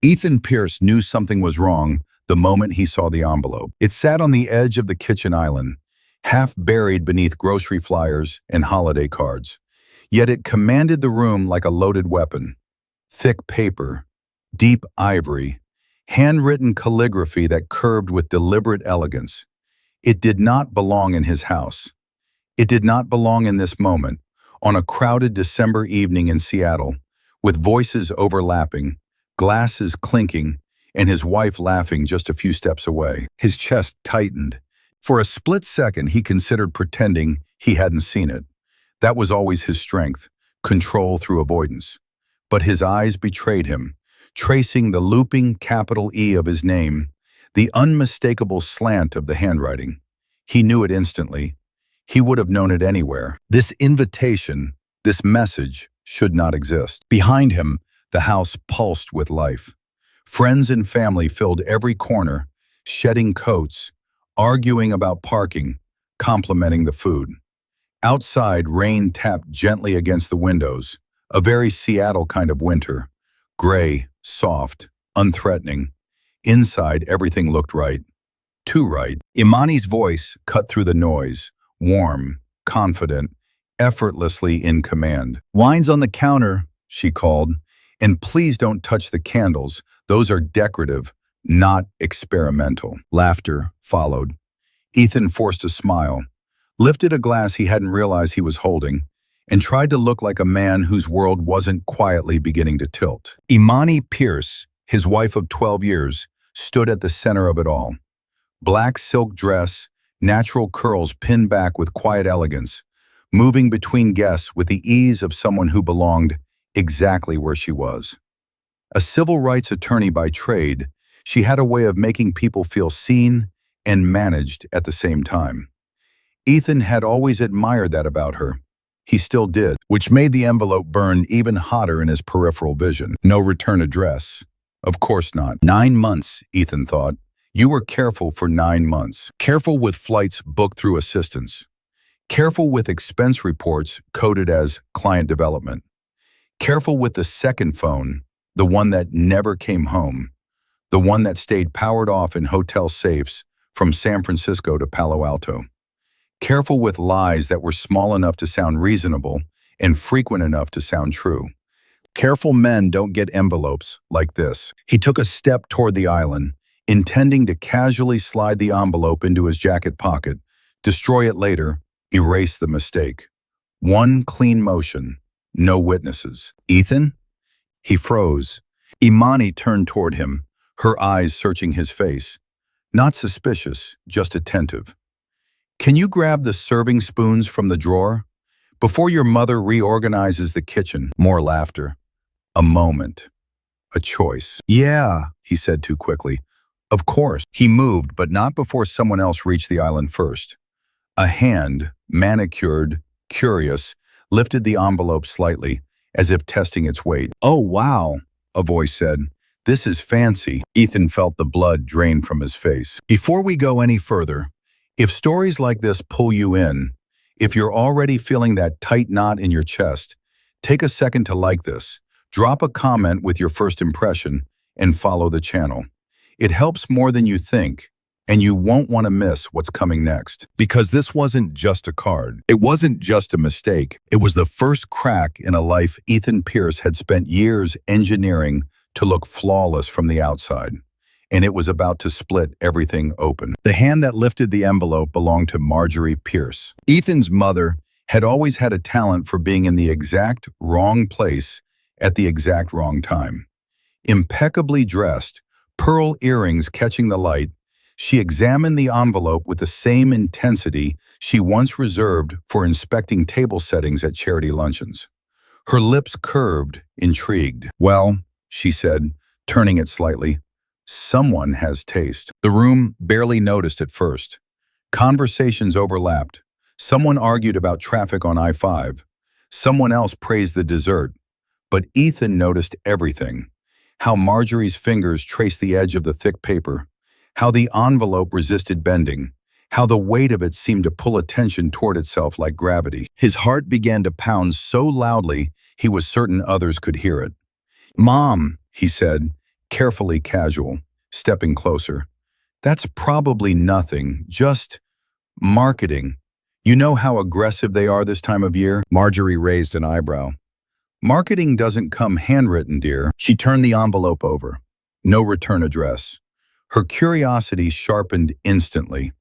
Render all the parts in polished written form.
Ethan Pierce knew something was wrong the moment he saw the envelope. It sat on the edge of the kitchen island, half buried beneath grocery flyers and holiday cards. Yet it commanded the room like a loaded weapon. Thick paper, deep ivory, handwritten calligraphy that curved with deliberate elegance. It did not belong in his house. It did not belong in this moment, on a crowded December evening in Seattle, with voices overlapping, glasses clinking, and his wife laughing just a few steps away. His chest tightened. For a split second, he considered pretending he hadn't seen it. That was always his strength, control through avoidance. But his eyes betrayed him, tracing the looping capital E of his name, the unmistakable slant of the handwriting. He knew it instantly. He would have known it anywhere. This invitation, this message, should not exist. Behind him, the house pulsed with life. Friends and family filled every corner, shedding coats, arguing about parking, complimenting the food. Outside, rain tapped gently against the windows, a very Seattle kind of winter, gray, soft, unthreatening. Inside, everything looked right. Too right. Imani's voice cut through the noise, warm, confident, effortlessly in command. "Wine's on the counter," she called, "and please don't touch the candles. Those are decorative, not experimental." Laughter followed. Ethan forced a smile, lifted a glass he hadn't realized he was holding, and tried to look like a man whose world wasn't quietly beginning to tilt. Imani Pierce, his wife of 12 years, stood at the center of it all. Black silk dress, natural curls pinned back with quiet elegance, moving between guests with the ease of someone who belonged exactly where she was. A civil rights attorney by trade, she had a way of making people feel seen and managed at the same time. Ethan had always admired that about her. He still did, which made the envelope burn even hotter in his peripheral vision. No return address. Of course not. 9 months, Ethan thought. You were careful for 9 months. Careful with flights booked through assistance. Careful with expense reports coded as client development. Careful with the second phone, the one that never came home. The one that stayed powered off in hotel safes from San Francisco to Palo Alto. Careful with lies that were small enough to sound reasonable and frequent enough to sound true. Careful men don't get envelopes like this. He took a step toward the island, intending to casually slide the envelope into his jacket pocket, destroy it later, erase the mistake. One clean motion, no witnesses. "Ethan?" He froze. Imani turned toward him, her eyes searching his face. Not suspicious, just attentive. "Can you grab the serving spoons from the drawer? Before your mother reorganizes the kitchen." More laughter. A moment. A choice. "Yeah," he said too quickly. "Of course." He moved, but not before someone else reached the island first. A hand, manicured, curious, lifted the envelope slightly, as if testing its weight. "Oh, wow," a voice said. "This is fancy." Ethan felt the blood drain from his face. Before we go any further, if stories like this pull you in, if you're already feeling that tight knot in your chest, take a second to like this, drop a comment with your first impression, and follow the channel. It helps more than you think, and you won't want to miss what's coming next. Because this wasn't just a card. It wasn't just a mistake. It was the first crack in a life Ethan Pierce had spent years engineering to look flawless from the outside. And it was about to split everything open. The hand that lifted the envelope belonged to Marjorie Pierce. Ethan's mother had always had a talent for being in the exact wrong place at the exact wrong time. Impeccably dressed, pearl earrings catching the light, she examined the envelope with the same intensity she once reserved for inspecting table settings at charity luncheons. Her lips curved, intrigued. "Well," she said, turning it slightly, "someone has taste." The room barely noticed at first. Conversations overlapped. Someone argued about traffic on I-5. Someone else praised the dessert. But Ethan noticed everything. How Marjorie's fingers traced the edge of the thick paper. How the envelope resisted bending. How the weight of it seemed to pull attention toward itself like gravity. His heart began to pound so loudly he was certain others could hear it. "Mom," he said, carefully casual, stepping closer. That's probably nothing, just marketing. You know how aggressive they are this time of year? Marjorie raised an eyebrow. Marketing doesn't come handwritten, dear. She turned the envelope over. No return address. Her curiosity sharpened instantly.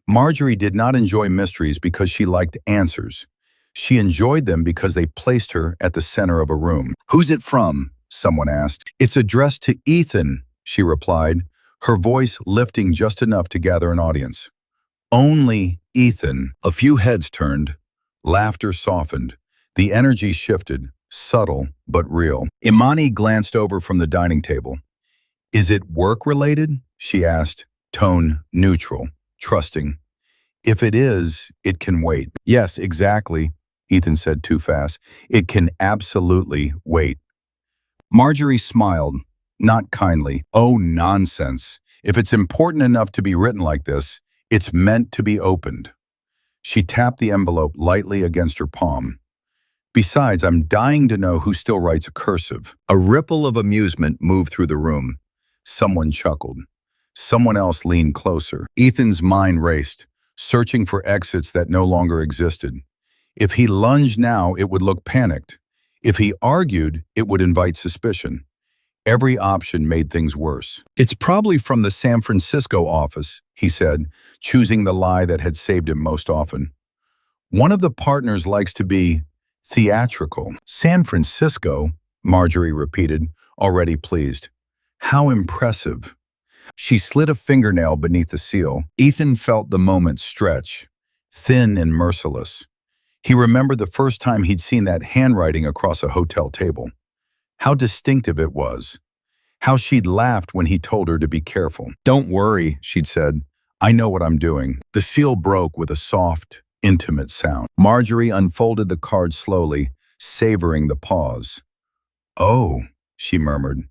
Marjorie did not enjoy mysteries because she liked answers. She enjoyed them because they placed her at the center of a room. "Who's it from?" someone asked. "It's addressed to Ethan," she replied, her voice lifting just enough to gather an audience. "Only Ethan." A few heads turned. Laughter softened. The energy shifted, subtle but real. Imani glanced over from the dining table. "Is it work-related?" she asked, tone neutral, trusting. "If it is, it can wait." "Yes, exactly," Ethan said too fast. "It can absolutely wait." Marjorie smiled, not kindly. "Oh, nonsense. If it's important enough to be written like this, it's meant to be opened." She tapped the envelope lightly against her palm. "Besides, I'm dying to know who still writes a cursive." A ripple of amusement moved through the room. Someone chuckled. Someone else leaned closer. Ethan's mind raced, searching for exits that no longer existed. If he lunged now, it would look panicked. If he argued, it would invite suspicion. Every option made things worse. "It's probably from the San Francisco office," he said, choosing the lie that had saved him most often. "One of the partners likes to be theatrical." "San Francisco," Marjorie repeated, already pleased. "How impressive." She slid a fingernail beneath the seal. Ethan felt the moment stretch, thin and merciless. He remembered the first time he'd seen that handwriting across a hotel table. How distinctive it was. How she'd laughed when he told her to be careful. "Don't worry," she'd said. "I know what I'm doing." The seal broke with a soft, intimate sound. Marjorie unfolded the card slowly, savoring the pause. "Oh," she murmured.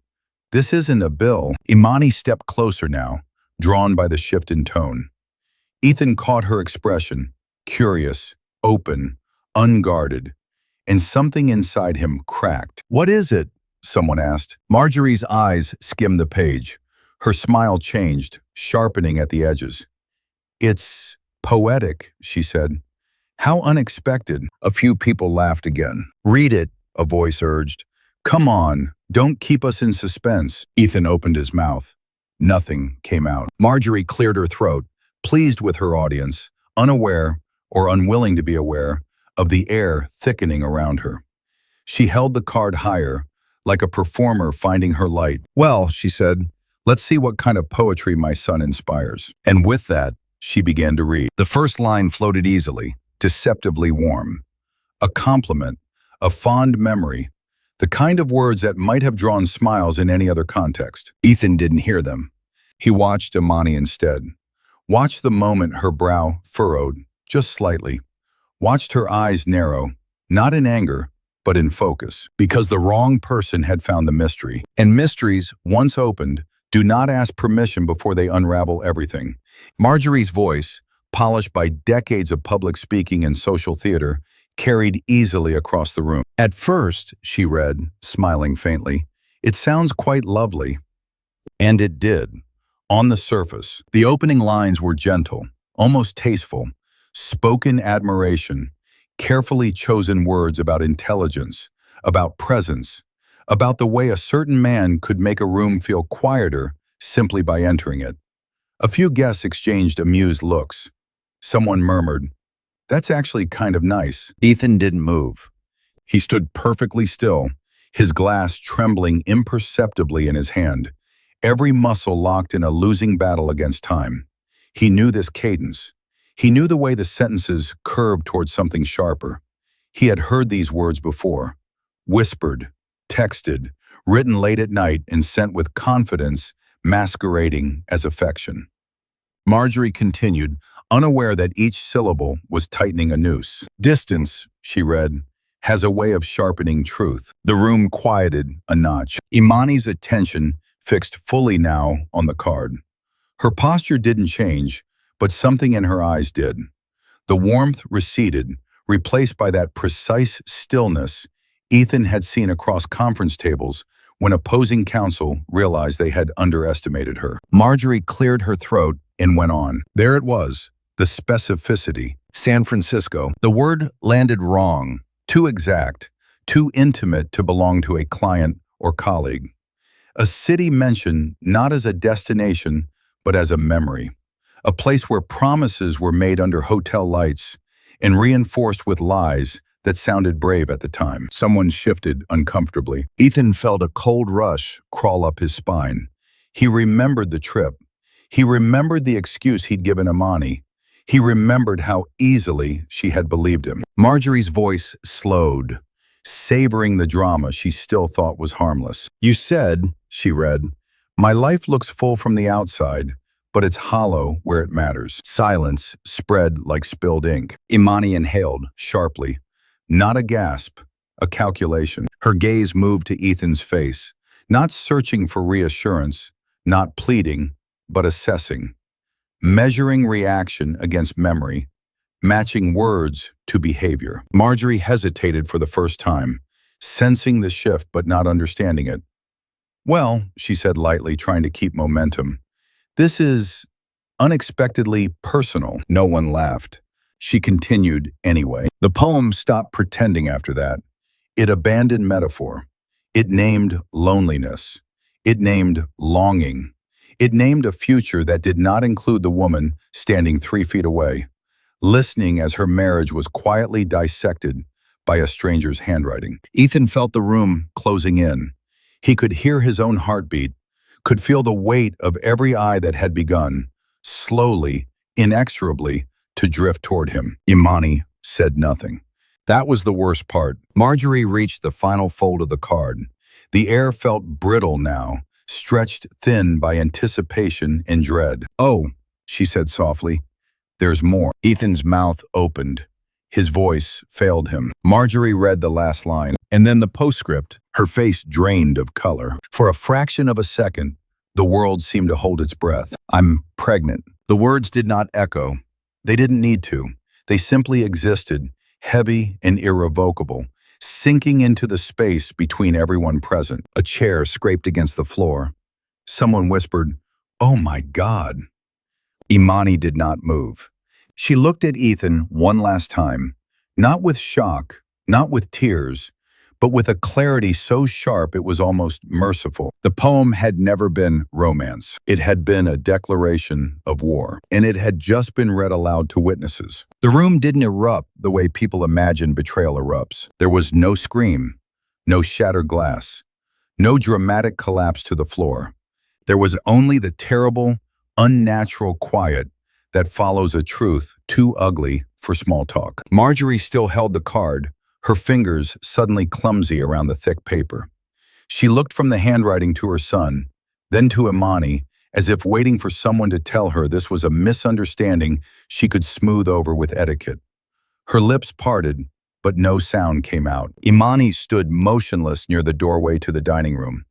"This isn't a bill." Imani stepped closer now, drawn by the shift in tone. Ethan caught her expression, curious, open, unguarded, and something inside him cracked. "What is it?" someone asked. Marjorie's eyes skimmed the page. Her smile changed, sharpening at the edges. "It's poetic," she said. "How unexpected." A few people laughed again. "Read it," a voice urged. "Come on, don't keep us in suspense." Ethan opened his mouth. Nothing came out. Marjorie cleared her throat, pleased with her audience, unaware, or unwilling to be aware, of the air thickening around her. She held the card higher, like a performer finding her light. "Well," she said, "let's see what kind of poetry my son inspires." And with that, she began to read. The first line floated easily, deceptively warm. A compliment, a fond memory, the kind of words that might have drawn smiles in any other context. Ethan didn't hear them. He watched Imani instead. Watched the moment her brow furrowed, just slightly. Watched her eyes narrow, not in anger, but in focus. Because the wrong person had found the mystery. And mysteries, once opened, do not ask permission before they unravel everything. Marjorie's voice, polished by decades of public speaking and social theater, carried easily across the room. "At first," she read, smiling faintly, "it sounds quite lovely." And it did. On the surface, the opening lines were gentle, almost tasteful, spoken admiration, carefully chosen words about intelligence, about presence, about the way a certain man could make a room feel quieter simply by entering it. A few guests exchanged amused looks. Someone murmured, "That's actually kind of nice." Ethan didn't move. He stood perfectly still, his glass trembling imperceptibly in his hand, every muscle locked in a losing battle against time. He knew this cadence. He knew the way the sentences curved towards something sharper. He had heard these words before, whispered, texted, written late at night and sent with confidence, masquerading as affection. Marjorie continued, unaware that each syllable was tightening a noose. "Distance," she read, "has a way of sharpening truth." The room quieted a notch. Imani's attention fixed fully now on the card. Her posture didn't change, but something in her eyes did. The warmth receded, replaced by that precise stillness Ethan had seen across conference tables when opposing counsel realized they had underestimated her. Marjorie cleared her throat and went on. There it was, the specificity. San Francisco. The word landed wrong, too exact, too intimate to belong to a client or colleague. A city mentioned not as a destination, but as a memory. A place where promises were made under hotel lights and reinforced with lies that sounded brave at the time. Someone shifted uncomfortably. Ethan felt a cold rush crawl up his spine. He remembered the trip. He remembered the excuse he'd given Imani. He remembered how easily she had believed him. Marjorie's voice slowed, savoring the drama she still thought was harmless. You said, she read, my life looks full from the outside, but it's hollow where it matters. Silence spread like spilled ink. Imani inhaled sharply. Not a gasp, a calculation. Her gaze moved to Ethan's face, not searching for reassurance, not pleading, but assessing. Measuring reaction against memory, matching words to behavior. Marjorie hesitated for the first time, sensing the shift but not understanding it. Well, she said lightly, trying to keep momentum, this is unexpectedly personal. No one laughed. She continued anyway. The poem stopped pretending after that. It abandoned metaphor. It named loneliness. It named longing. It named a future that did not include the woman standing 3 feet away, listening as her marriage was quietly dissected by a stranger's handwriting. Ethan felt the room closing in. He could hear his own heartbeat, could feel the weight of every eye that had begun, slowly, inexorably, to drift toward him. Imani said nothing. That was the worst part. Marjorie reached the final fold of the card. The air felt brittle now, stretched thin by anticipation and dread. Oh, she said softly, there's more. Ethan's mouth opened. His voice failed him. Marjorie read the last line, and then the postscript, her face drained of color. For a fraction of a second, the world seemed to hold its breath. I'm pregnant. The words did not echo. They didn't need to. They simply existed, heavy and irrevocable, sinking into the space between everyone present. A chair scraped against the floor. Someone whispered, "Oh my God." Imani did not move. She looked at Ethan one last time, not with shock, not with tears, but with a clarity so sharp it was almost merciful. The poem had never been romance. It had been a declaration of war, and it had just been read aloud to witnesses. The room didn't erupt the way people imagine betrayal erupts. There was no scream, no shattered glass, no dramatic collapse to the floor. There was only the terrible, unnatural quiet that follows a truth too ugly for small talk. Marjorie still held the card, her fingers suddenly clumsy around the thick paper. She looked from the handwriting to her son, then to Imani, as if waiting for someone to tell her this was a misunderstanding she could smooth over with etiquette. Her lips parted, but no sound came out. Imani stood motionless near the doorway to the dining room,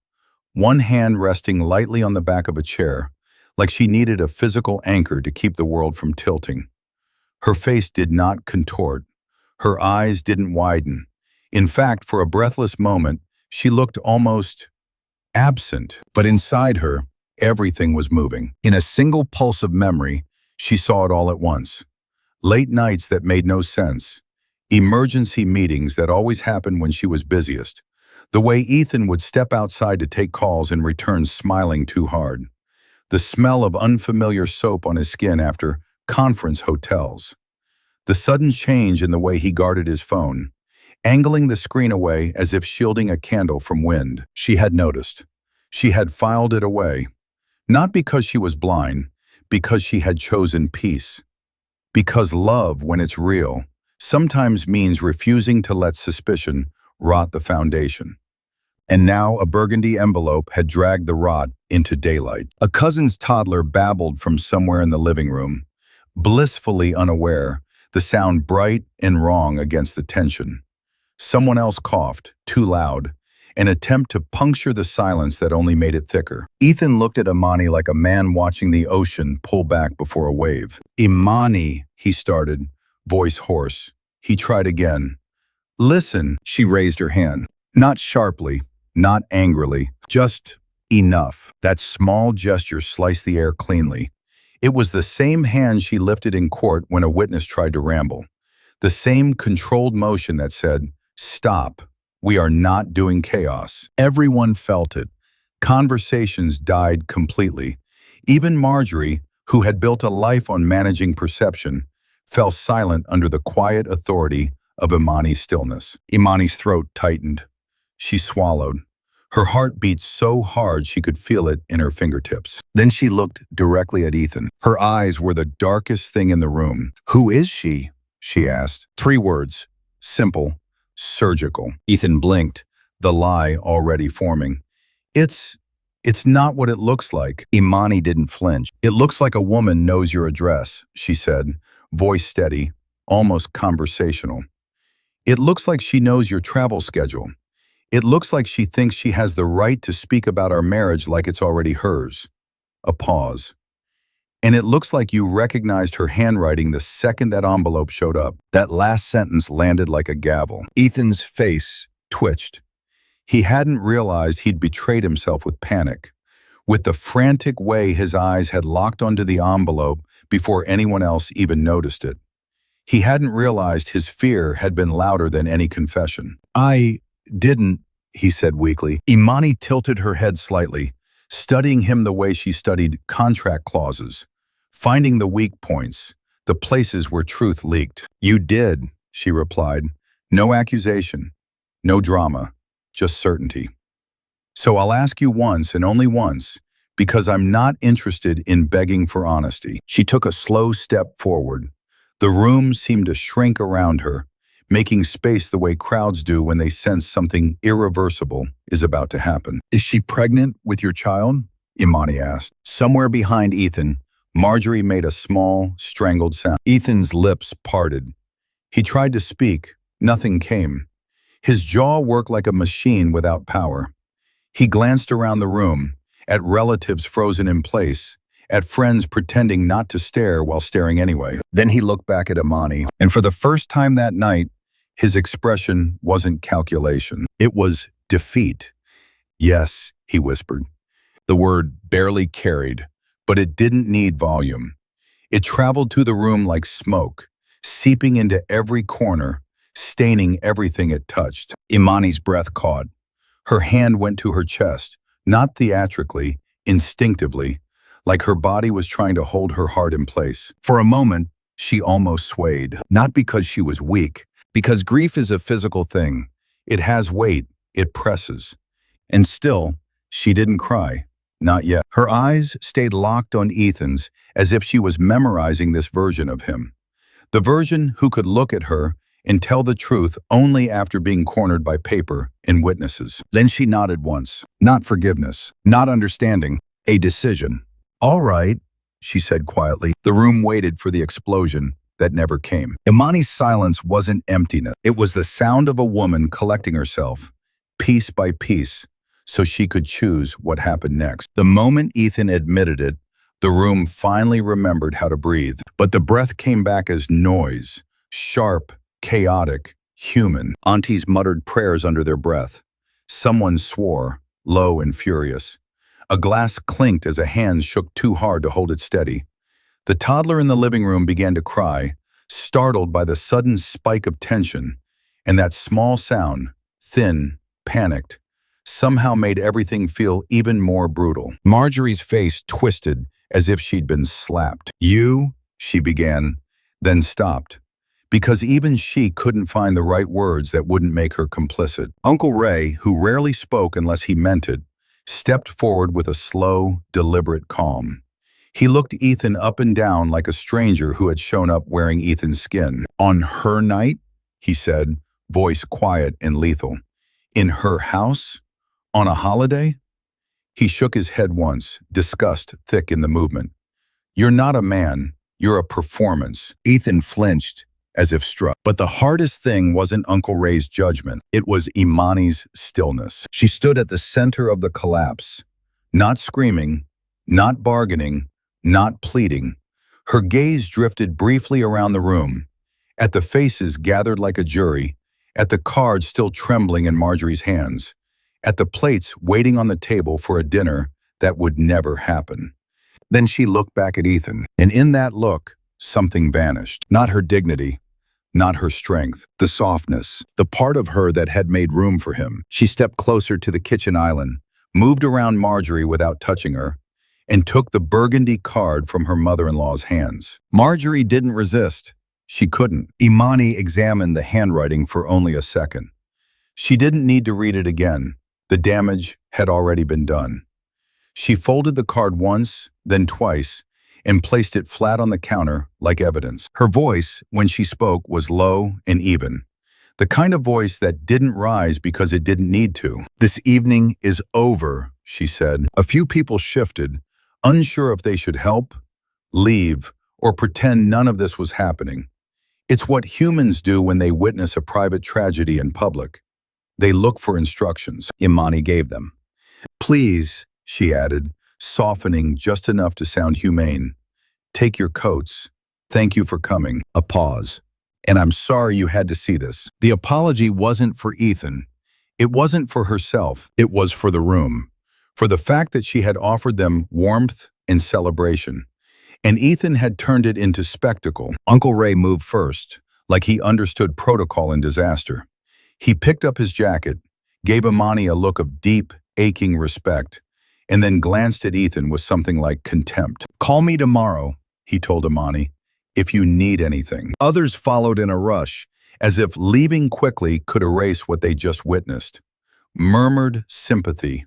one hand resting lightly on the back of a chair, like she needed a physical anchor to keep the world from tilting. Her face did not contort. Her eyes didn't widen. In fact, for a breathless moment, she looked almost absent. But inside her, everything was moving. In a single pulse of memory, she saw it all at once. Late nights that made no sense. Emergency meetings that always happened when she was busiest. The way Ethan would step outside to take calls and return smiling too hard. The smell of unfamiliar soap on his skin after conference hotels. The sudden change in the way he guarded his phone, angling the screen away as if shielding a candle from wind. She had noticed. She had filed it away. Not because she was blind, because she had chosen peace. Because love, when it's real, sometimes means refusing to let suspicion rot the foundation. And now a burgundy envelope had dragged the rot into daylight. A cousin's toddler babbled from somewhere in the living room, blissfully unaware, the sound bright and wrong against the tension. Someone else coughed, too loud, an attempt to puncture the silence that only made it thicker. Ethan looked at Imani like a man watching the ocean pull back before a wave. "Imani," he started, voice hoarse. He tried again. "Listen," she raised her hand. Not sharply, not angrily, Just enough. That small gesture sliced the air cleanly. It was the same hand she lifted in court when a witness tried to ramble. The same controlled motion that said, "Stop. We are not doing chaos." Everyone felt it. Conversations died completely. Even Marjorie, who had built a life on managing perception, fell silent under the quiet authority of Imani's stillness. Imani's throat tightened. She swallowed. Her heart beat so hard she could feel it in her fingertips. Then she looked directly at Ethan. Her eyes were the darkest thing in the room. "Who is she?" she asked. 3 words. Simple. Surgical. Ethan blinked, the lie already forming. It's not what it looks like." Imani didn't flinch. "It looks like a woman knows your address," she said, voice steady, almost conversational. "It looks like she knows your travel schedule. It looks like she thinks she has the right to speak about our marriage like it's already hers." A pause. "And it looks like you recognized her handwriting the second that envelope showed up." That last sentence landed like a gavel. Ethan's face twitched. He hadn't realized he'd betrayed himself with panic, with the frantic way his eyes had locked onto the envelope before anyone else even noticed it. He hadn't realized his fear had been louder than any confession. "I didn't," he said weakly. Imani tilted her head slightly, studying him the way she studied contract clauses, finding the weak points, the places where truth leaked. "You did," she replied. "No accusation, no drama, just certainty. So I'll ask you once and only once, because I'm not interested in begging for honesty." She took a slow step forward. The room seemed to shrink around her, making space the way crowds do when they sense something irreversible is about to happen. "Is she pregnant with your child?" Imani asked. Somewhere behind Ethan, Marjorie made a small, strangled sound. Ethan's lips parted. He tried to speak. Nothing came. His jaw worked like a machine without power. He glanced around the room, at relatives frozen in place, at friends pretending not to stare while staring anyway. Then he looked back at Imani, and for the first time that night, his expression wasn't calculation. It was defeat. "Yes," he whispered. The word barely carried, but it didn't need volume. It traveled through the room like smoke, seeping into every corner, staining everything it touched. Imani's breath caught. Her hand went to her chest, not theatrically, instinctively, like her body was trying to hold her heart in place. For a moment, she almost swayed, not because she was weak, because grief is a physical thing. It has weight, it presses. And still, she didn't cry. Not yet. Her eyes stayed locked on Ethan's, as if she was memorizing this version of him. The version who could look at her and tell the truth only after being cornered by paper and witnesses. Then she nodded once. Not forgiveness, not understanding, a decision. "All right," she said quietly. The room waited for the explosion that never came. Imani's silence wasn't emptiness. It was the sound of a woman collecting herself, piece by piece, so she could choose what happened next. The moment Ethan admitted it, the room finally remembered how to breathe. But the breath came back as noise, sharp, chaotic, human. Aunties muttered prayers under their breath. Someone swore, low and furious. A glass clinked as a hand shook too hard to hold it steady. The toddler in the living room began to cry, startled by the sudden spike of tension, and that small sound, thin, panicked, somehow made everything feel even more brutal. Marjorie's face twisted as if she'd been slapped. "You?" she began, then stopped, because even she couldn't find the right words that wouldn't make her complicit. Uncle Ray, who rarely spoke unless he meant it, stepped forward with a slow, deliberate calm. He looked Ethan up and down like a stranger who had shown up wearing Ethan's skin. "On her night?" he said, voice quiet and lethal. "In her house? On a holiday?" He shook his head once, disgust thick in the movement. "You're not a man, you're a performance." Ethan flinched, as if struck. But the hardest thing wasn't Uncle Ray's judgment. It was Imani's stillness. She stood at the center of the collapse, not screaming, not bargaining, not pleading. Her gaze drifted briefly around the room, at the faces gathered like a jury, at the cards still trembling in Marjorie's hands, at the plates waiting on the table for a dinner that would never happen. Then she looked back at Ethan, and in that look, something vanished. Not her dignity, not her strength, the softness, the part of her that had made room for him. She stepped closer to the kitchen island, moved around Marjorie without touching her, and took the burgundy card from her mother-in-law's hands. Marjorie didn't resist. She couldn't. Imani examined the handwriting for only a second. She didn't need to read it again. The damage had already been done. She folded the card once, then twice, and placed it flat on the counter like evidence. Her voice, when she spoke, was low and even. The kind of voice that didn't rise because it didn't need to. "This evening is over," she said. A few people shifted, unsure if they should help, leave, or pretend none of this was happening. It's what humans do when they witness a private tragedy in public. They look for instructions. Imani gave them. "Please," she added, softening just enough to sound humane. "Take your coats. Thank you for coming." A pause. "And I'm sorry you had to see this." The apology wasn't for Ethan. It wasn't for herself. It was for the room. For the fact that she had offered them warmth and celebration. And Ethan had turned it into spectacle. Uncle Ray moved first, like he understood protocol in disaster. He picked up his jacket, gave Imani a look of deep, aching respect, and then glanced at Ethan with something like contempt. "Call me tomorrow," he told Imani, "if you need anything." Others followed in a rush, as if leaving quickly could erase what they just witnessed. Murmured sympathy.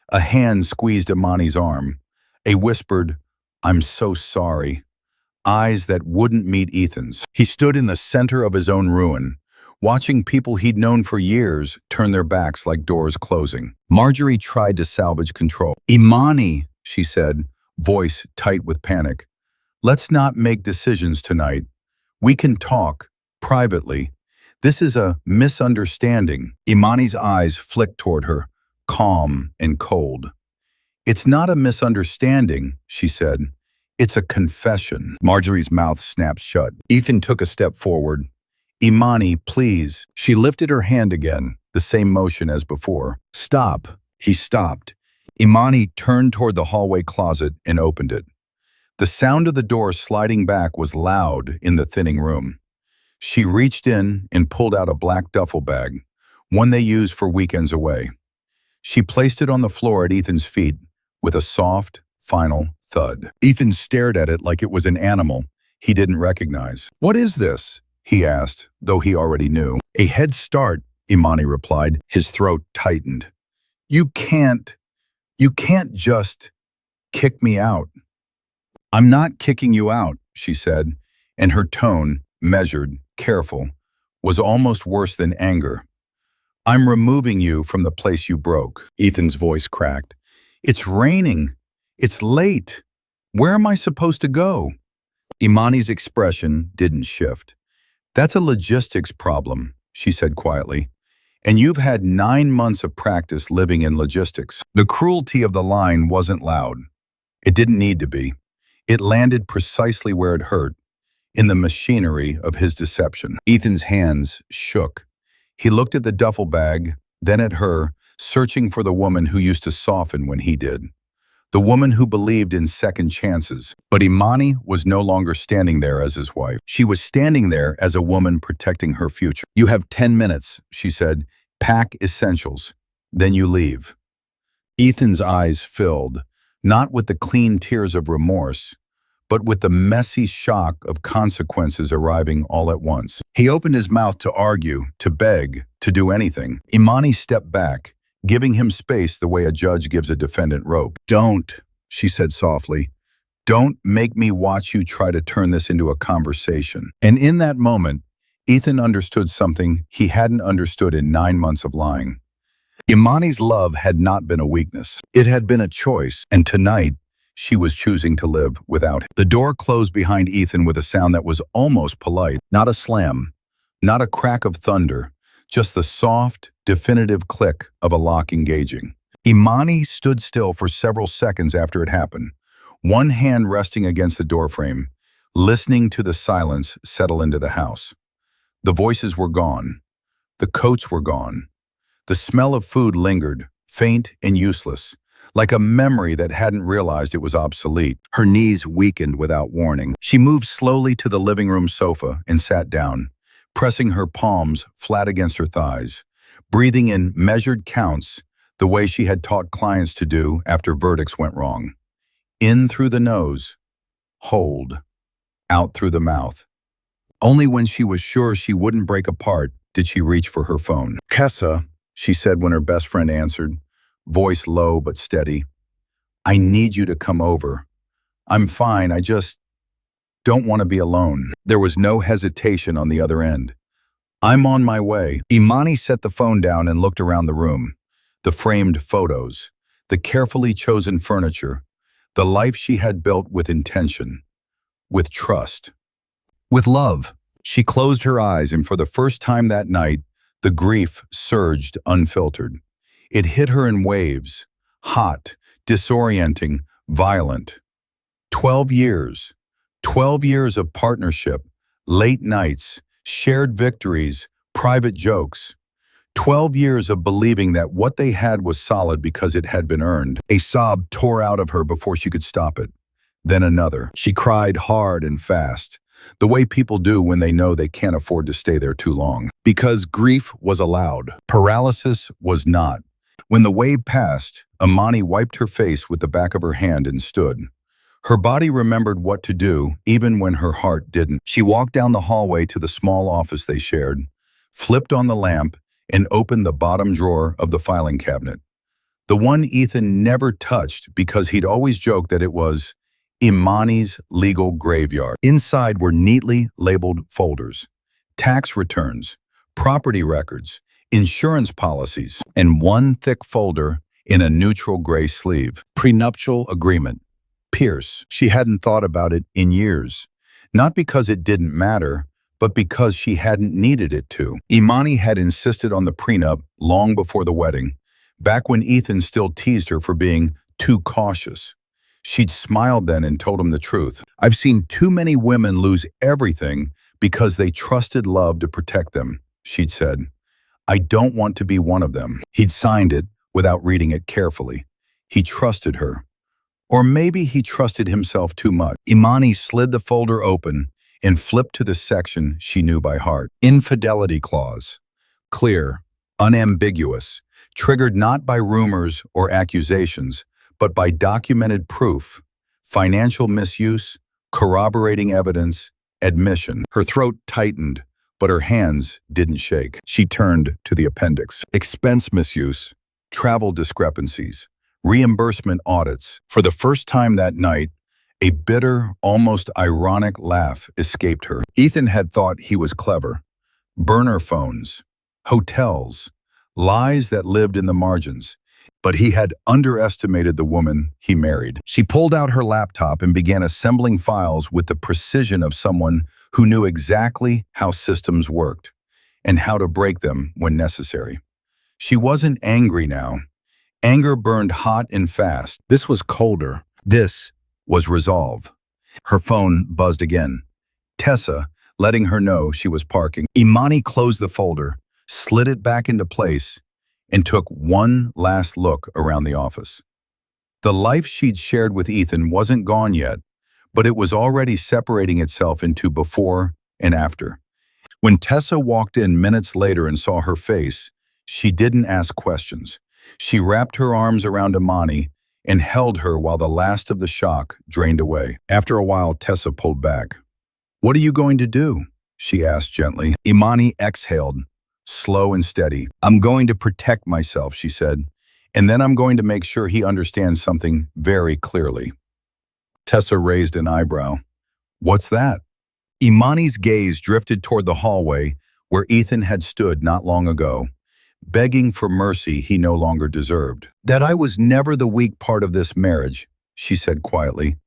A hand squeezed Imani's arm. A whispered, "I'm so sorry." Eyes that wouldn't meet Ethan's. He stood in the center of his own ruin, watching people he'd known for years turn their backs like doors closing. Marjorie tried to salvage control. "Imani," she said, voice tight with panic. "Let's not make decisions tonight. We can talk, privately. This is a misunderstanding." Imani's eyes flicked toward her, calm and cold. "It's not a misunderstanding," she said. "It's a confession." Marjorie's mouth snapped shut. Ethan took a step forward. "Imani, please." She lifted her hand again, the same motion as before. "Stop." He stopped. Imani turned toward the hallway closet and opened it. The sound of the door sliding back was loud in the thinning room. She reached in and pulled out a black duffel bag, one they used for weekends away. She placed it on the floor at Ethan's feet with a soft, final thud. Ethan stared at it like it was an animal he didn't recognize. "What is this?" he asked, though he already knew. "A head start," Imani replied. His throat tightened. You can't just kick me out." "I'm not kicking you out," she said, and her tone, measured, careful, was almost worse than anger. "I'm removing you from the place you broke." Ethan's voice cracked. "It's raining. It's late. Where am I supposed to go?" Imani's expression didn't shift. "That's a logistics problem," she said quietly. "And you've had 9 months of practice living in logistics." The cruelty of the line wasn't loud. It didn't need to be. It landed precisely where it hurt, in the machinery of his deception. Ethan's hands shook. He looked at the duffel bag, then at her, searching for the woman who used to soften when he did. The woman who believed in second chances. But Imani was no longer standing there as his wife. She was standing there as a woman protecting her future. "You have 10 minutes, she said. "Pack essentials. Then you leave." Ethan's eyes filled, not with the clean tears of remorse, but with the messy shock of consequences arriving all at once. He opened his mouth to argue, to beg, to do anything. Imani stepped back, giving him space the way a judge gives a defendant rope. "Don't," she said softly. "Don't make me watch you try to turn this into a conversation." And in that moment, Ethan understood something he hadn't understood in 9 months of lying. Imani's love had not been a weakness. It had been a choice, and tonight, she was choosing to live without him. The door closed behind Ethan with a sound that was almost polite. Not a slam, not a crack of thunder, just the soft, definitive click of a lock engaging. Imani stood still for several seconds after it happened, one hand resting against the doorframe, listening to the silence settle into the house. The voices were gone. The coats were gone. The smell of food lingered, faint and useless, like a memory that hadn't realized it was obsolete. Her knees weakened without warning. She moved slowly to the living room sofa and sat down, pressing her palms flat against her thighs, breathing in measured counts the way she had taught clients to do after verdicts went wrong. In through the nose, hold, out through the mouth. Only when she was sure she wouldn't break apart did she reach for her phone. "Kessa," she said when her best friend answered, voice low but steady. "I need you to come over. I'm fine, I just don't want to be alone." There was no hesitation on the other end. "I'm on my way." Imani set the phone down and looked around the room. The framed photos, the carefully chosen furniture, the life she had built with intention, with trust, with love. She closed her eyes, and for the first time that night, the grief surged unfiltered. It hit her in waves, hot, disorienting, violent. 12 years. 12 years of partnership, late nights, shared victories, private jokes. 12 years of believing that what they had was solid because it had been earned. A sob tore out of her before she could stop it. Then another. She cried hard and fast, the way people do when they know they can't afford to stay there too long. Because grief was allowed. Paralysis was not. When the wave passed, Imani wiped her face with the back of her hand and stood. Her body remembered what to do, even when her heart didn't. She walked down the hallway to the small office they shared, flipped on the lamp, and opened the bottom drawer of the filing cabinet. The one Ethan never touched because he'd always joked that it was Imani's legal graveyard. Inside were neatly labeled folders, tax returns, property records, insurance policies, and one thick folder in a neutral gray sleeve. Prenuptial agreement. Pierce. She hadn't thought about it in years. Not because it didn't matter, but because she hadn't needed it to. Imani had insisted on the prenup long before the wedding, back when Ethan still teased her for being too cautious. She'd smiled then and told him the truth. "I've seen too many women lose everything because they trusted love to protect them," she'd said. "I don't want to be one of them." He'd signed it without reading it carefully. He trusted her. Or maybe he trusted himself too much. Imani slid the folder open and flipped to the section she knew by heart. Infidelity clause. Clear, unambiguous, triggered not by rumors or accusations, but by documented proof, financial misuse, corroborating evidence, admission. Her throat tightened, but her hands didn't shake. She turned to the appendix. Expense misuse, travel discrepancies, reimbursement audits. For the first time that night, a bitter, almost ironic laugh escaped her. Ethan had thought he was clever. Burner phones, hotels, lies that lived in the margins. But he had underestimated the woman he married. She pulled out her laptop and began assembling files with the precision of someone who knew exactly how systems worked and how to break them when necessary. She wasn't angry now. Anger burned hot and fast. This was colder. This was resolve. Her phone buzzed again. Tessa, letting her know she was parking. Imani closed the folder, slid it back into place, and took one last look around the office. The life she'd shared with Ethan wasn't gone yet, but it was already separating itself into before and after. When Tessa walked in minutes later and saw her face, she didn't ask questions. She wrapped her arms around Imani and held her while the last of the shock drained away. After a while, Tessa pulled back. "What are you going to do?" she asked gently. Imani exhaled, slow and steady. "I'm going to protect myself," she said, "and then I'm going to make sure he understands something very clearly." Tessa raised an eyebrow. "What's that?" Imani's gaze drifted toward the hallway where Ethan had stood not long ago, begging for mercy he no longer deserved. "That I was never the weak part of this marriage," she said quietly.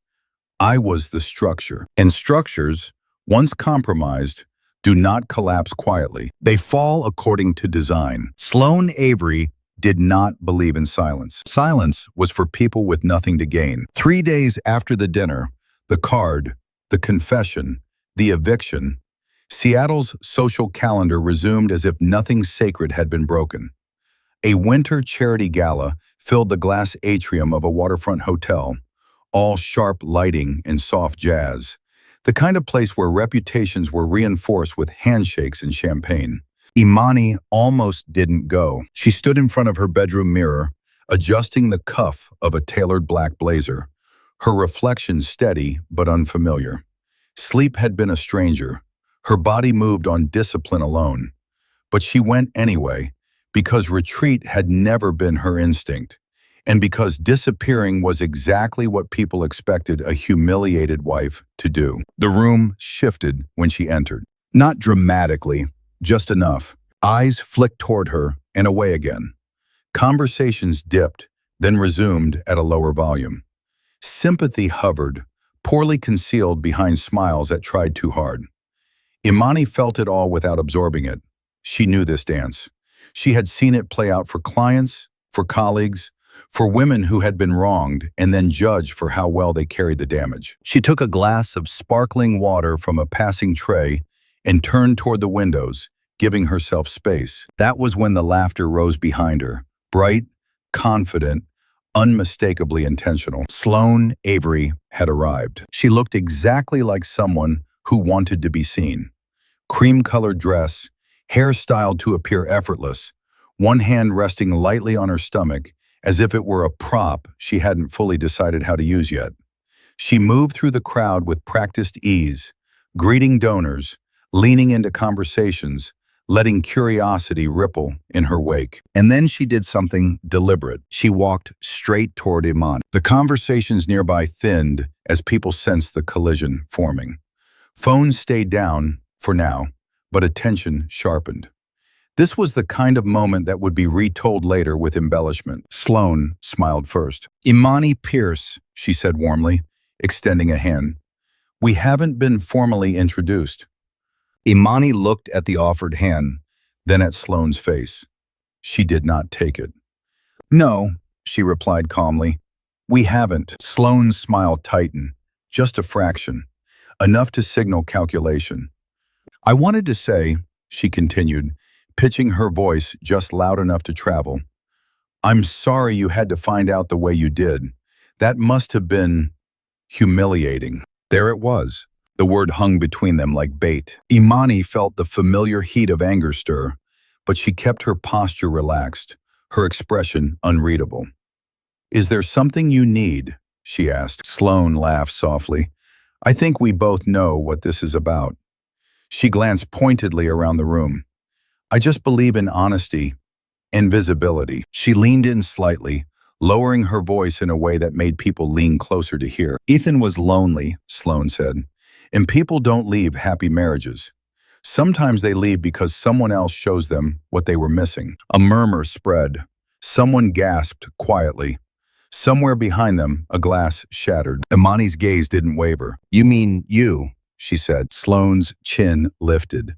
"I was the structure. And structures, once compromised, do not collapse quietly. They fall according to design." Sloane Avery did not believe in silence. Silence was for people with nothing to gain. 3 days after the dinner, the card, the confession, the eviction, Seattle's social calendar resumed as if nothing sacred had been broken. A winter charity gala filled the glass atrium of a waterfront hotel, all sharp lighting and soft jazz, the kind of place where reputations were reinforced with handshakes and champagne. Imani almost didn't go. She stood in front of her bedroom mirror, adjusting the cuff of a tailored black blazer, her reflection steady but unfamiliar. Sleep had been a stranger. Her body moved on discipline alone. But she went anyway, because retreat had never been her instinct, and because disappearing was exactly what people expected a humiliated wife to do. The room shifted when she entered. Not dramatically, just enough. Eyes flicked toward her and away again. Conversations dipped, then resumed at a lower volume. Sympathy hovered, poorly concealed behind smiles that tried too hard. Imani felt it all without absorbing it. She knew this dance. She had seen it play out for clients, for colleagues, for women who had been wronged and then judged for how well they carried the damage. She took a glass of sparkling water from a passing tray and turned toward the windows, giving herself space. That was when the laughter rose behind her, bright, confident, unmistakably intentional. Sloane Avery had arrived. She looked exactly like someone who wanted to be seen. Cream-colored dress, hair styled to appear effortless, one hand resting lightly on her stomach as if it were a prop she hadn't fully decided how to use yet. She moved through the crowd with practiced ease, greeting donors, leaning into conversations, letting curiosity ripple in her wake. And then she did something deliberate. She walked straight toward Iman. The conversations nearby thinned as people sensed the collision forming. Phones stayed down, for now, but attention sharpened. This was the kind of moment that would be retold later with embellishment. Sloane smiled first. "Imani Pierce," she said warmly, extending a hand. "We haven't been formally introduced." Imani looked at the offered hand, then at Sloane's face. She did not take it. "No," she replied calmly. "We haven't." Sloane's smile tightened, just a fraction, enough to signal calculation. "I wanted to say," she continued, pitching her voice just loud enough to travel, "I'm sorry you had to find out the way you did. That must have been humiliating." There it was. The word hung between them like bait. Imani felt the familiar heat of anger stir, but she kept her posture relaxed, her expression unreadable. "Is there something you need?" she asked. Sloane laughed softly. "I think we both know what this is about." She glanced pointedly around the room. "I just believe in honesty and visibility." She leaned in slightly, lowering her voice in a way that made people lean closer to hear. "Ethan was lonely," Sloane said. "And people don't leave happy marriages. Sometimes they leave because someone else shows them what they were missing." A murmur spread. Someone gasped quietly. Somewhere behind them, a glass shattered. Imani's gaze didn't waver. "You mean you?" she said. Sloane's chin lifted.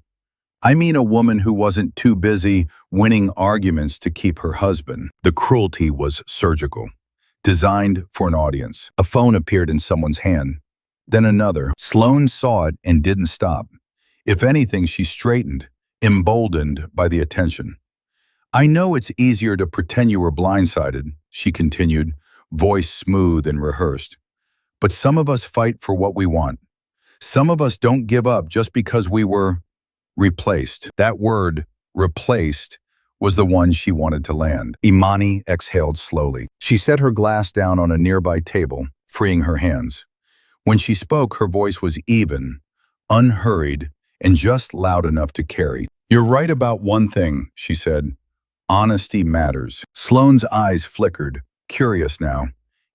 "I mean a woman who wasn't too busy winning arguments to keep her husband." The cruelty was surgical, designed for an audience. A phone appeared in someone's hand. Then another. Sloane saw it and didn't stop. If anything, she straightened, emboldened by the attention. "I know it's easier to pretend you were blindsided," she continued, voice smooth and rehearsed. "But some of us fight for what we want. Some of us don't give up just because we were replaced." That word, replaced, was the one she wanted to land. Imani exhaled slowly. She set her glass down on a nearby table, freeing her hands. When she spoke, her voice was even, unhurried, and just loud enough to carry. "You're right about one thing," she said. "Honesty matters." Sloane's eyes flickered, curious now,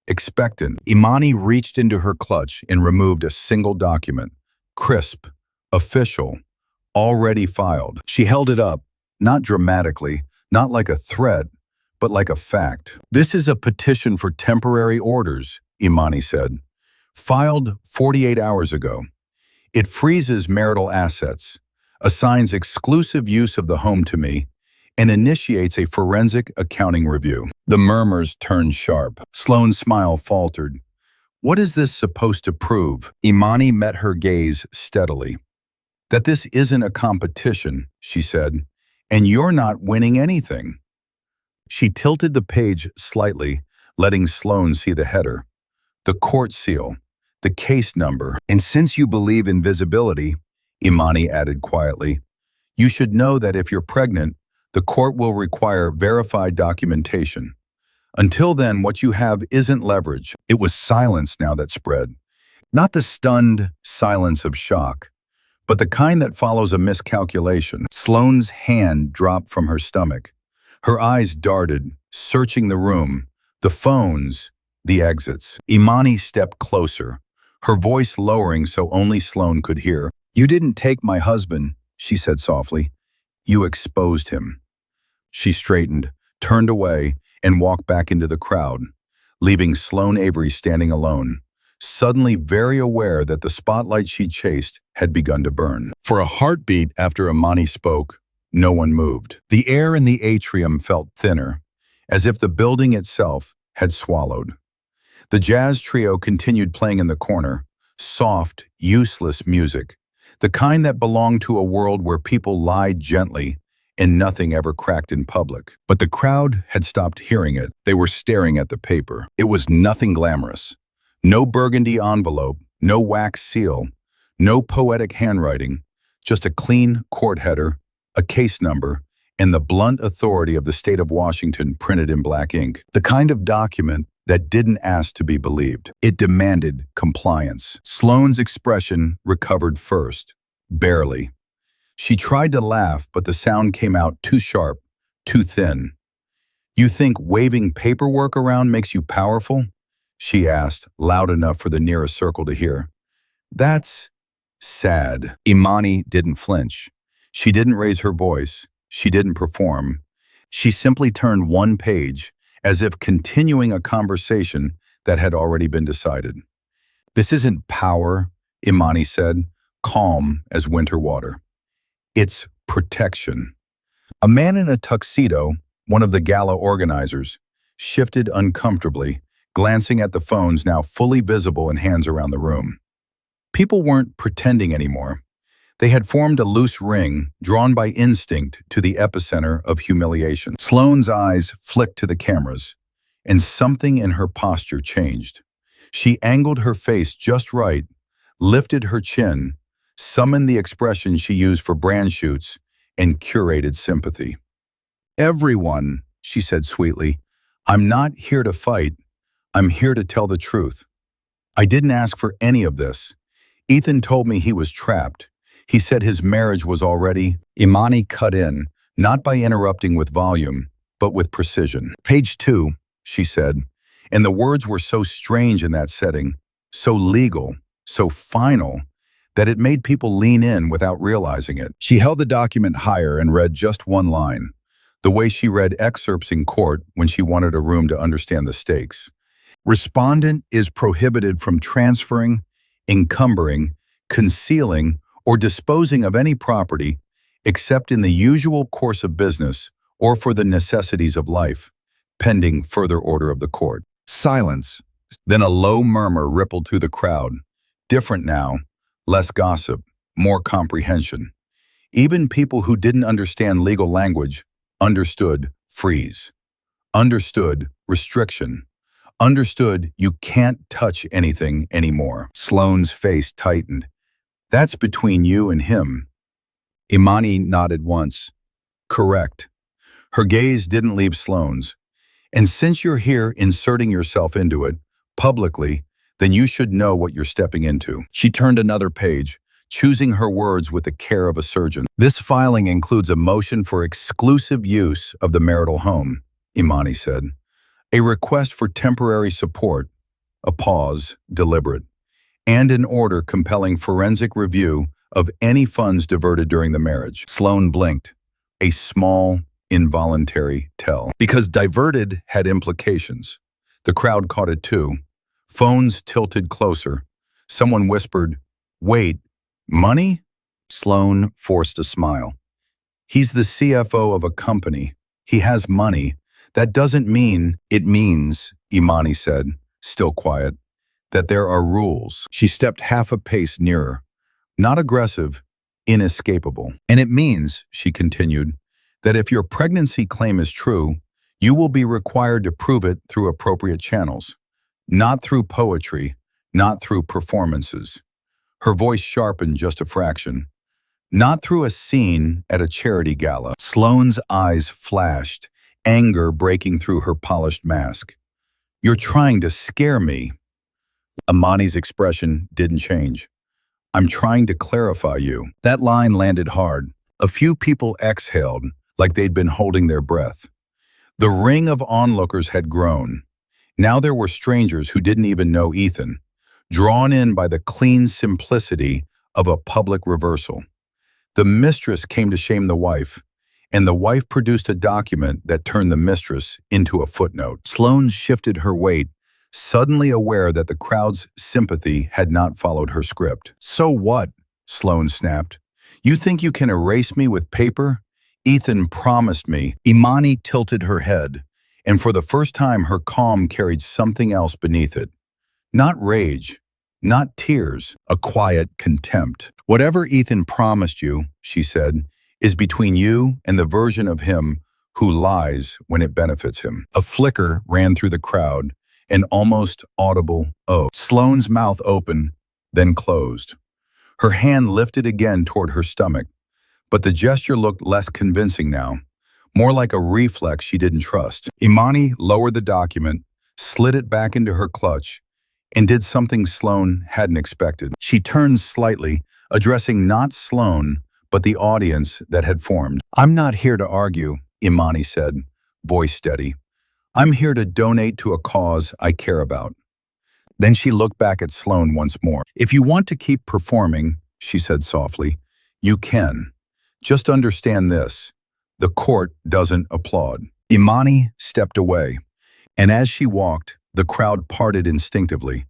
expectant. Imani reached into her clutch and removed a single document, crisp, official, already filed. She held it up, not dramatically, not like a threat, but like a fact. "This is a petition for temporary orders," Imani said. "Filed 48 hours ago. It freezes marital assets, assigns exclusive use of the home to me, and initiates a forensic accounting review." The murmurs turned sharp. Sloane's smile faltered. "What is this supposed to prove?" Imani met her gaze steadily. "That this isn't a competition," she said, "and you're not winning anything." She tilted the page slightly, letting Sloane see the header, the court seal, the case number. And since you believe in visibility, Imani added quietly, you should know that if you're pregnant, the court will require verified documentation. Until then, what you have isn't leverage. It was silence now that spread. Not the stunned silence of shock, but the kind that follows a miscalculation. Sloane's hand dropped from her stomach. Her eyes darted, searching the room, the phones, the exits. Imani stepped closer, her voice lowering so only Sloane could hear. You didn't take my husband, she said softly. You exposed him. She straightened, turned away, and walked back into the crowd, leaving Sloane Avery standing alone, suddenly very aware that the spotlight she chased had begun to burn. For a heartbeat after Imani spoke, no one moved. The air in the atrium felt thinner, as if the building itself had swallowed. The jazz trio continued playing in the corner, soft, useless music, the kind that belonged to a world where people lied gently and nothing ever cracked in public. But the crowd had stopped hearing it. They were staring at the paper. It was nothing glamorous. No burgundy envelope, no wax seal, no poetic handwriting, just a clean court header, a case number, and the blunt authority of the state of Washington printed in black ink. The kind of document that didn't ask to be believed. It demanded compliance. Sloane's expression recovered first, barely. She tried to laugh, but the sound came out too sharp, too thin. You think waving paperwork around makes you powerful? She asked, loud enough for the nearest circle to hear. That's sad. Imani didn't flinch. She didn't raise her voice. She didn't perform. She simply turned one page, as if continuing a conversation that had already been decided. This isn't power, Imani said, calm as winter water. It's protection. A man in a tuxedo, one of the gala organizers, shifted uncomfortably, glancing at the phones now fully visible in hands around the room. People weren't pretending anymore. They had formed a loose ring, drawn by instinct to the epicenter of humiliation. Sloane's eyes flicked to the cameras, and something in her posture changed. She angled her face just right, lifted her chin, summoned the expression she used for brand shoots, and curated sympathy. Everyone, she said sweetly, I'm not here to fight. I'm here to tell the truth. I didn't ask for any of this. Ethan told me he was trapped. He said his marriage was already. Imani cut in, not by interrupting with volume, but with precision. Page 2, she said, and the words were so strange in that setting, so legal, so final, that it made people lean in without realizing it. She held the document higher and read just one line, the way she read excerpts in court when she wanted a room to understand the stakes. Respondent is prohibited from transferring, encumbering, concealing, or disposing of any property except in the usual course of business or for the necessities of life, pending further order of the court. Silence. Then a low murmur rippled through the crowd. Different now, less gossip, more comprehension. Even people who didn't understand legal language understood freeze, understood restriction, understood you can't touch anything anymore. Sloane's face tightened. That's between you and him. Imani nodded once. Correct. Her gaze didn't leave Sloane's. And since you're here inserting yourself into it, publicly, then you should know what you're stepping into. She turned another page, choosing her words with the care of a surgeon. This filing includes a motion for exclusive use of the marital home, Imani said. A request for temporary support, a pause, deliberate, and an order compelling forensic review of any funds diverted during the marriage. Sloane blinked, a small, involuntary tell. Because diverted had implications. The crowd caught it too. Phones tilted closer. Someone whispered, "Wait, money?" Sloane forced a smile. He's the CFO of a company. He has money. That doesn't mean. It means, Imani said, still quiet, that there are rules. She stepped half a pace nearer. Not aggressive, inescapable. And it means, she continued, that if your pregnancy claim is true, You will be required to prove it through appropriate channels, not through poetry, not through performances. Her voice sharpened just a fraction. Not through a scene at a charity gala. Sloane's eyes flashed, anger breaking through her polished mask. You're trying to scare me. Imani's expression didn't change. I'm trying to clarify you. That line landed hard. A few people exhaled, like they'd been holding their breath. The ring of onlookers had grown. Now there were strangers who didn't even know Ethan, drawn in by the clean simplicity of a public reversal. The mistress came to shame the wife, and the wife produced a document that turned the mistress into a footnote. Sloane shifted her weight, suddenly aware that the crowd's sympathy had not followed her script. So what? Sloane snapped. You think you can erase me with paper? Ethan promised me. Imani tilted her head, and for the first time her calm carried something else beneath it. Not rage, not tears, a quiet contempt. Whatever Ethan promised you, she said, is between you and the version of him who lies when it benefits him. A flicker ran through the crowd, an almost audible "oh." Sloane's mouth opened, then closed. Her hand lifted again toward her stomach, but the gesture looked less convincing now, more like a reflex she didn't trust. Imani lowered the document, slid it back into her clutch, and did something Sloane hadn't expected. She turned slightly, addressing not Sloane, but the audience that had formed. I'm not here to argue, Imani said, voice steady. I'm here to donate to a cause I care about. Then she looked back at Sloane once more. If you want to keep performing, she said softly, you can. Just understand this. The court doesn't applaud. Imani stepped away, and as she walked, the crowd parted instinctively,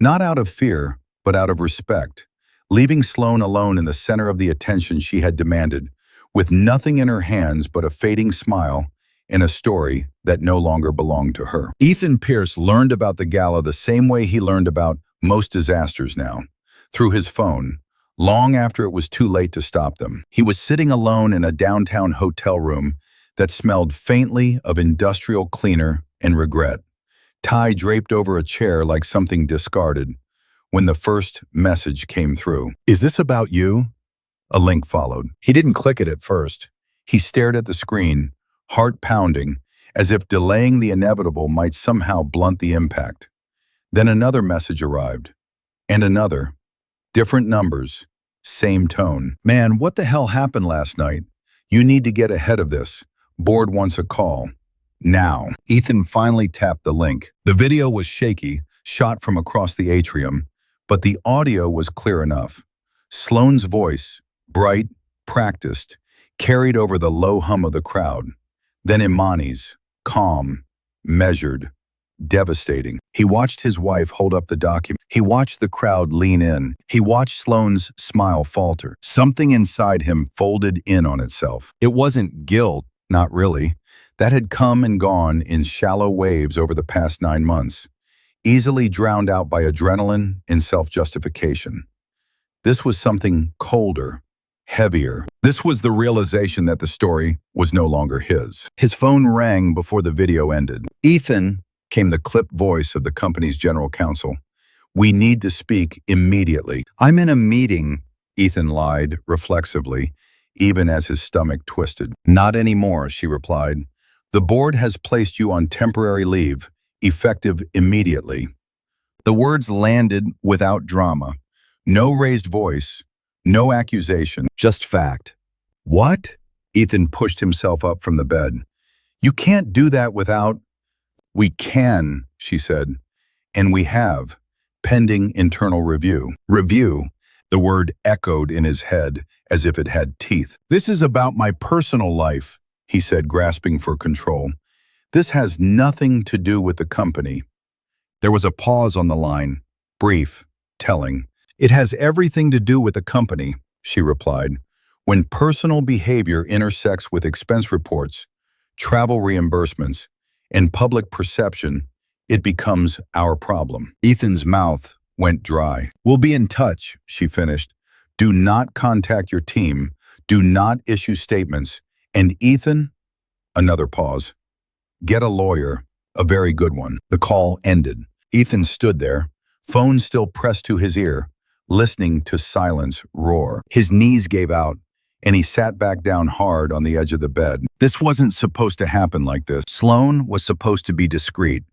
not out of fear, but out of respect, leaving Sloane alone in the center of the attention she had demanded, with nothing in her hands but a fading smile and a story that no longer belonged to her. Ethan Pierce learned about the gala the same way he learned about most disasters now, through his phone, long after it was too late to stop them. He was sitting alone in a downtown hotel room that smelled faintly of industrial cleaner and regret, tie draped over a chair like something discarded, when the first message came through. Is this about you? A link followed. He didn't click it at first. He stared at the screen, heart pounding, as if delaying the inevitable might somehow blunt the impact. Then another message arrived, and another. Different numbers, same tone. Man, what the hell happened last night? You need to get ahead of this. Board wants a call. Now. Ethan finally tapped the link. The video was shaky, shot from across the atrium, but the audio was clear enough. Sloane's voice, bright, practiced, carried over the low hum of the crowd. Then Imani's, calm, measured, devastating. He watched his wife hold up the document. He watched the crowd lean in. He watched Sloane's smile falter. Something inside him folded in on itself. It wasn't guilt, not really. That had come and gone in shallow waves over the past 9 months, easily drowned out by adrenaline and self-justification. This was something colder, heavier. This was the realization that the story was no longer his. His phone rang before the video ended. Ethan, came the clipped voice of the company's general counsel. We need to speak immediately. I'm in a meeting, Ethan lied reflexively, even as his stomach twisted. Not anymore, she replied. The board has placed you on temporary leave, effective immediately. The words landed without drama. No raised voice, no accusation, just fact. What? Ethan pushed himself up from the bed. You can't do that without... We can, she said, and we have, pending internal review. Review, the word echoed in his head as if it had teeth. This is about my personal life, he said, grasping for control. This has nothing to do with the company. There was a pause on the line, brief, telling. It has everything to do with the company, she replied. When personal behavior intersects with expense reports, travel reimbursements, and public perception, it becomes our problem. Ethan's mouth went dry. We'll be in touch, she finished. Do not contact your team. Do not issue statements. And Ethan, another pause. Get a lawyer, a very good one. The call ended. Ethan stood there, phone still pressed to his ear, listening to silence roar. His knees gave out, and he sat back down hard on the edge of the bed. This wasn't supposed to happen like this. Sloane was supposed to be discreet,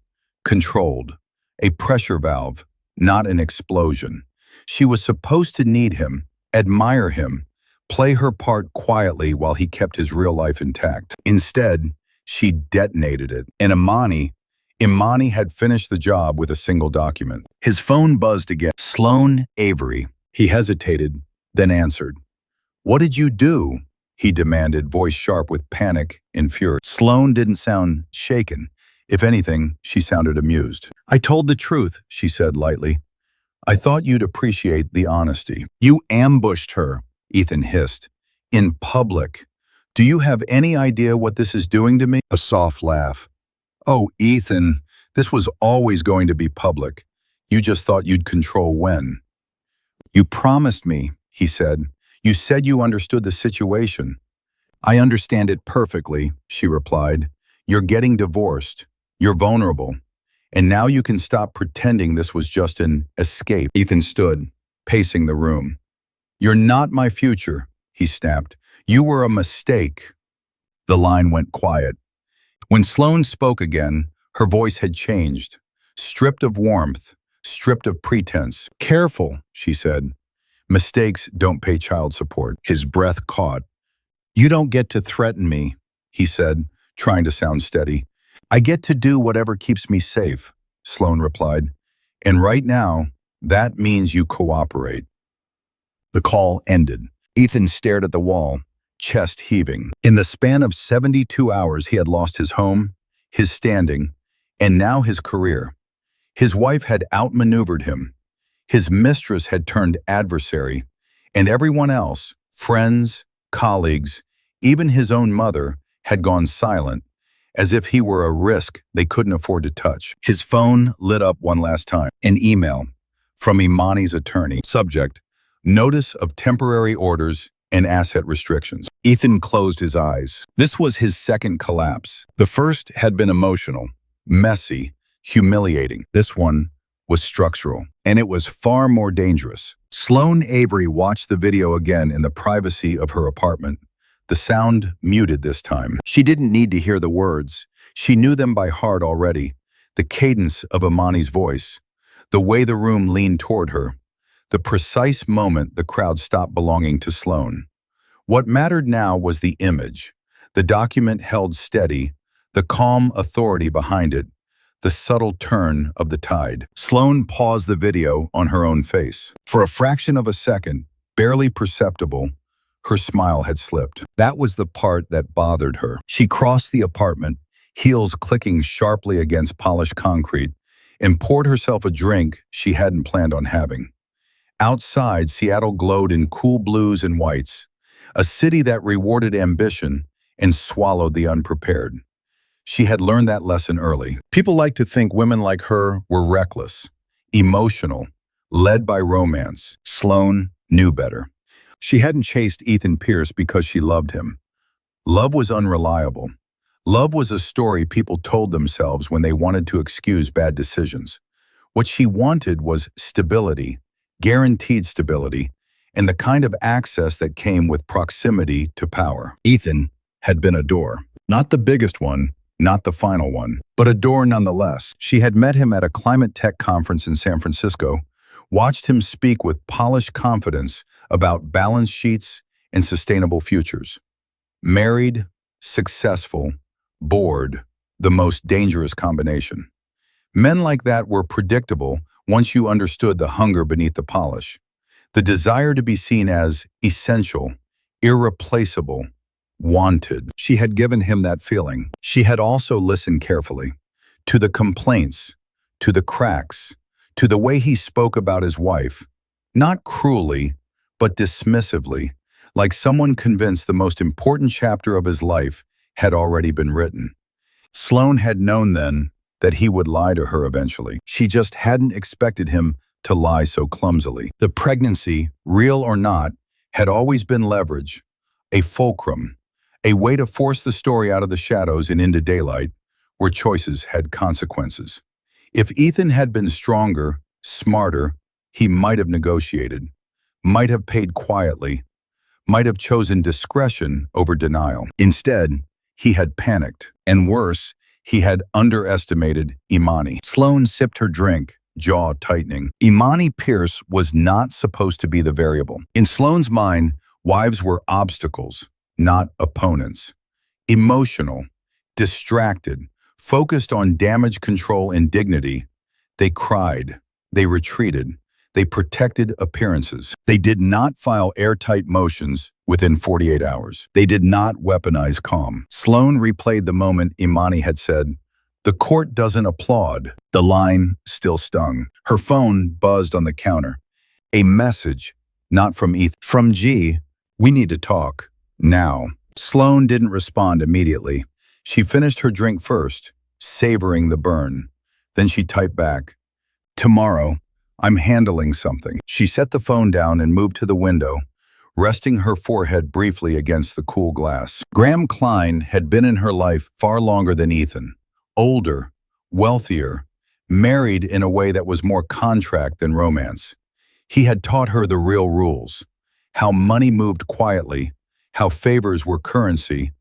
controlled, a pressure valve, not an explosion. She was supposed to need him, admire him, play her part quietly while he kept his real life intact. Instead, she detonated it. And Imani had finished the job with a single document. His phone buzzed again. Sloane Avery. He hesitated, then answered. What did you do? He demanded, voice sharp with panic and fury. Sloane didn't sound shaken. If anything, she sounded amused. I told the truth, she said lightly. I thought you'd appreciate the honesty. You ambushed her, Ethan hissed. In public. Do you have any idea what this is doing to me? A soft laugh. Oh, Ethan, this was always going to be public. You just thought you'd control when. You promised me, he said. You said you understood the situation. I understand it perfectly, she replied. You're getting divorced. You're vulnerable. And now you can stop pretending this was just an escape. Ethan stood, pacing the room. You're not my future, he snapped. You were a mistake. The line went quiet. When Sloane spoke again, her voice had changed, stripped of warmth, stripped of pretense. Careful, she said. Mistakes don't pay child support. His breath caught. You don't get to threaten me, he said, trying to sound steady. I get to do whatever keeps me safe, Sloane replied. And right now, that means you cooperate. The call ended. Ethan stared at the wall, chest heaving. In the span of 72 hours, he had lost his home, his standing, and now his career. His wife had outmaneuvered him. His mistress had turned adversary, and everyone else, friends, colleagues, even his own mother, had gone silent, as if he were a risk they couldn't afford to touch. His phone lit up one last time. An email from Imani's attorney. Subject, notice of temporary orders and asset restrictions. Ethan closed his eyes. This was his second collapse. The first had been emotional, messy, humiliating. This one was structural, and it was far more dangerous. Sloane Avery watched the video again in the privacy of her apartment. The sound muted this time. She didn't need to hear the words. She knew them by heart already. The cadence of Imani's voice, the way the room leaned toward her, the precise moment the crowd stopped belonging to Sloane. What mattered now was the image. The document held steady, the calm authority behind it, the subtle turn of the tide. Sloane paused the video on her own face. For a fraction of a second, barely perceptible, her smile had slipped. That was the part that bothered her. She crossed the apartment, heels clicking sharply against polished concrete, and poured herself a drink she hadn't planned on having. Outside, Seattle glowed in cool blues and whites, a city that rewarded ambition and swallowed the unprepared. She had learned that lesson early. People like to think women like her were reckless, emotional, led by romance. Sloane knew better. She hadn't chased Ethan Pierce because she loved him. Love was unreliable. Love was a story people told themselves when they wanted to excuse bad decisions. What she wanted was stability, guaranteed stability, and the kind of access that came with proximity to power. Ethan had been a door. Not the biggest one, not the final one, but a door nonetheless. She had met him at a climate tech conference in San Francisco, watched him speak with polished confidence about balance sheets and sustainable futures. Married, successful, bored, the most dangerous combination. Men like that were predictable once you understood the hunger beneath the polish, the desire to be seen as essential, irreplaceable, wanted. She had given him that feeling. She had also listened carefully to the complaints, to the cracks, to the way he spoke about his wife, not cruelly, but dismissively, like someone convinced the most important chapter of his life had already been written. Sloane had known then that he would lie to her eventually. She just hadn't expected him to lie so clumsily. The pregnancy, real or not, had always been leverage, a fulcrum, a way to force the story out of the shadows and into daylight, where choices had consequences. If Ethan had been stronger, smarter, he might have negotiated, might have paid quietly, might have chosen discretion over denial. Instead, he had panicked, and worse, he had underestimated Imani. Sloane sipped her drink, jaw tightening. Imani Pierce was not supposed to be the variable. In Sloane's mind, wives were obstacles, not opponents. Emotional, distracted, focused on damage control and dignity, they cried, they retreated, they protected appearances. They did not file airtight motions within 48 hours. They did not weaponize calm. Sloane replayed the moment Imani had said, "The court doesn't applaud." The line still stung. Her phone buzzed on the counter. A message, not from Ethan. From G, "We need to talk. Now." Sloane didn't respond immediately. She finished her drink first, savoring the burn. Then she typed back, "Tomorrow, I'm handling something." She set the phone down and moved to the window, resting her forehead briefly against the cool glass. Graham Klein had been in her life far longer than Ethan. Older, wealthier, married in a way that was more contract than romance. He had taught her the real rules, how money moved quietly, how favors were currency,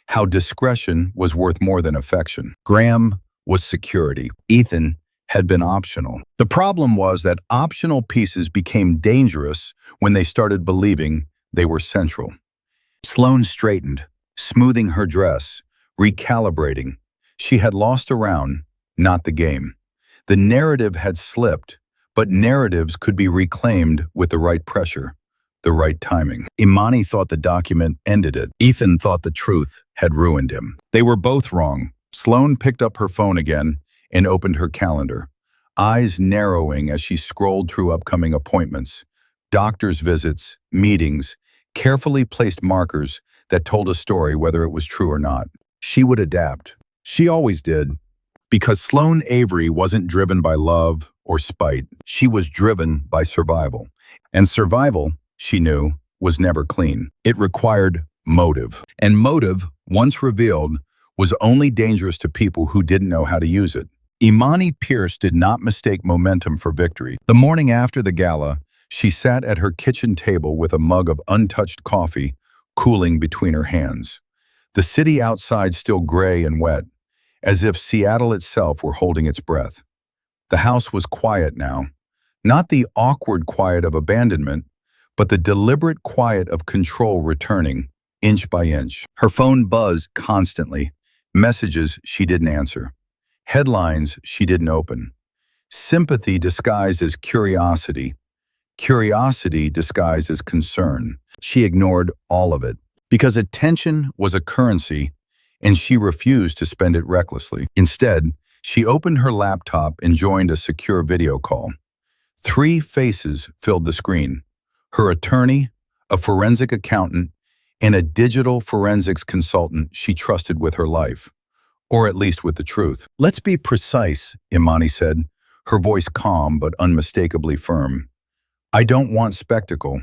how discretion was worth more than affection. Graham was security. Ethan had been optional. The problem was that optional pieces became dangerous when they started believing they were central. Sloane straightened, smoothing her dress, recalibrating. She had lost a round, not the game. The narrative had slipped, but narratives could be reclaimed with the right pressure, the right timing. Imani thought the document ended it. Ethan thought the truth had ruined him. They were both wrong. Sloane picked up her phone again and opened her calendar, eyes narrowing as she scrolled through upcoming appointments, doctor's visits, meetings, carefully placed markers that told a story whether it was true or not. She would adapt. She always did. Because Sloane Avery wasn't driven by love or spite. She was driven by survival. And survival, she knew, was never clean. It required motive. And motive, once revealed, was only dangerous to people who didn't know how to use it. Imani Pierce did not mistake momentum for victory. The morning after the gala, she sat at her kitchen table with a mug of untouched coffee cooling between her hands. The city outside still gray and wet, as if Seattle itself were holding its breath. The house was quiet now, not the awkward quiet of abandonment, but the deliberate quiet of control returning, inch by inch. Her phone buzzed constantly, messages she didn't answer. Headlines she didn't open. Sympathy disguised as curiosity. Curiosity disguised as concern. She ignored all of it because attention was a currency and she refused to spend it recklessly. Instead, she opened her laptop and joined a secure video call. 3 faces filled the screen. Her attorney, a forensic accountant, and a digital forensics consultant she trusted with her life. Or at least with the truth. "Let's be precise," Imani said, her voice calm but unmistakably firm. "I don't want spectacle.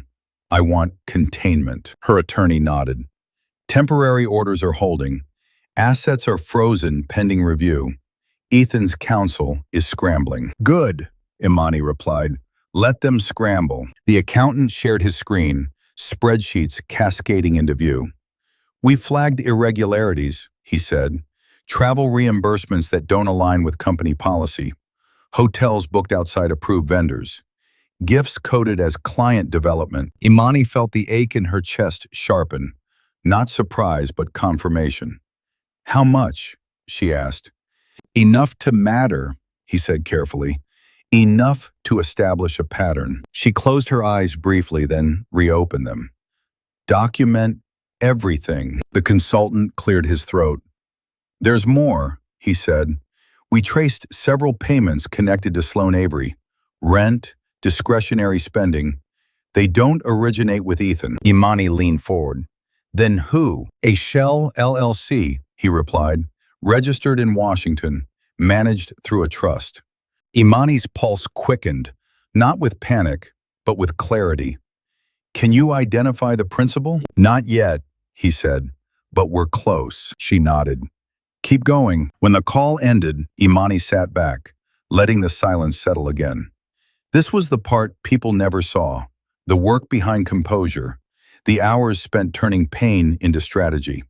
I want containment." Her attorney nodded. "Temporary orders are holding. Assets are frozen pending review. Ethan's counsel is scrambling." "Good," Imani replied. "Let them scramble." The accountant shared his screen, spreadsheets cascading into view. "We flagged irregularities," he said. "Travel reimbursements that don't align with company policy. Hotels booked outside approved vendors. Gifts coded as client development." Imani felt the ache in her chest sharpen. Not surprise, but confirmation. "How much?" she asked. "Enough to matter," he said carefully. "Enough to establish a pattern." She closed her eyes briefly, then reopened them. "Document everything." The consultant cleared his throat. "There's more," he said. "We traced several payments connected to Sloane Avery. Rent, discretionary spending. They don't originate with Ethan." Imani leaned forward. "Then who?" "A Shell LLC," he replied. "Registered in Washington, managed through a trust." Imani's pulse quickened, not with panic, but with clarity. "Can you identify the principal?" "Not yet," he said. "But we're close." She nodded. Keep going. When the call ended, Imani sat back, letting the silence settle again. This was the part people never saw, the work behind composure, the hours spent turning pain into strategy.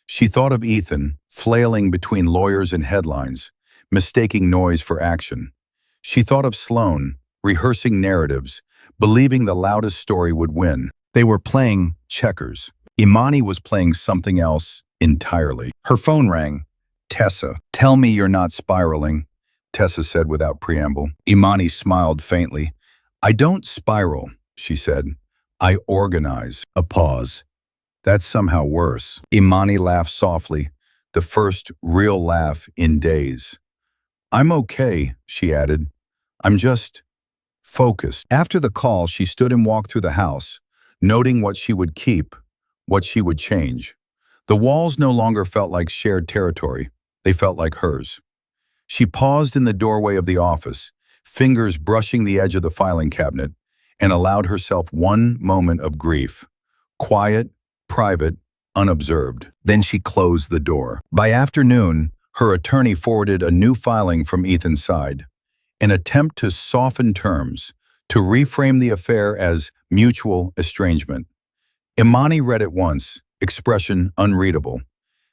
She thought of Ethan, flailing between lawyers and headlines, mistaking noise for action. She thought of Sloane, rehearsing narratives, believing the loudest story would win. They were playing checkers. Imani was playing something else entirely. Her phone rang. Tessa, tell me you're not spiraling, Tessa said without preamble. Imani smiled faintly. I don't spiral, she said. I organize. A pause. That's somehow worse. Imani laughed softly, the first real laugh in days. I'm okay, she added. I'm just focused. After the call, she stood and walked through the house, noting what she would keep, what she would change. The walls no longer felt like shared territory. They felt like hers. She paused in the doorway of the office, fingers brushing the edge of the filing cabinet, and allowed herself one moment of grief. Quiet, private, unobserved. Then she closed the door. By afternoon, her attorney forwarded a new filing from Ethan's side, an attempt to soften terms, to reframe the affair as mutual estrangement. Imani read it once, expression unreadable,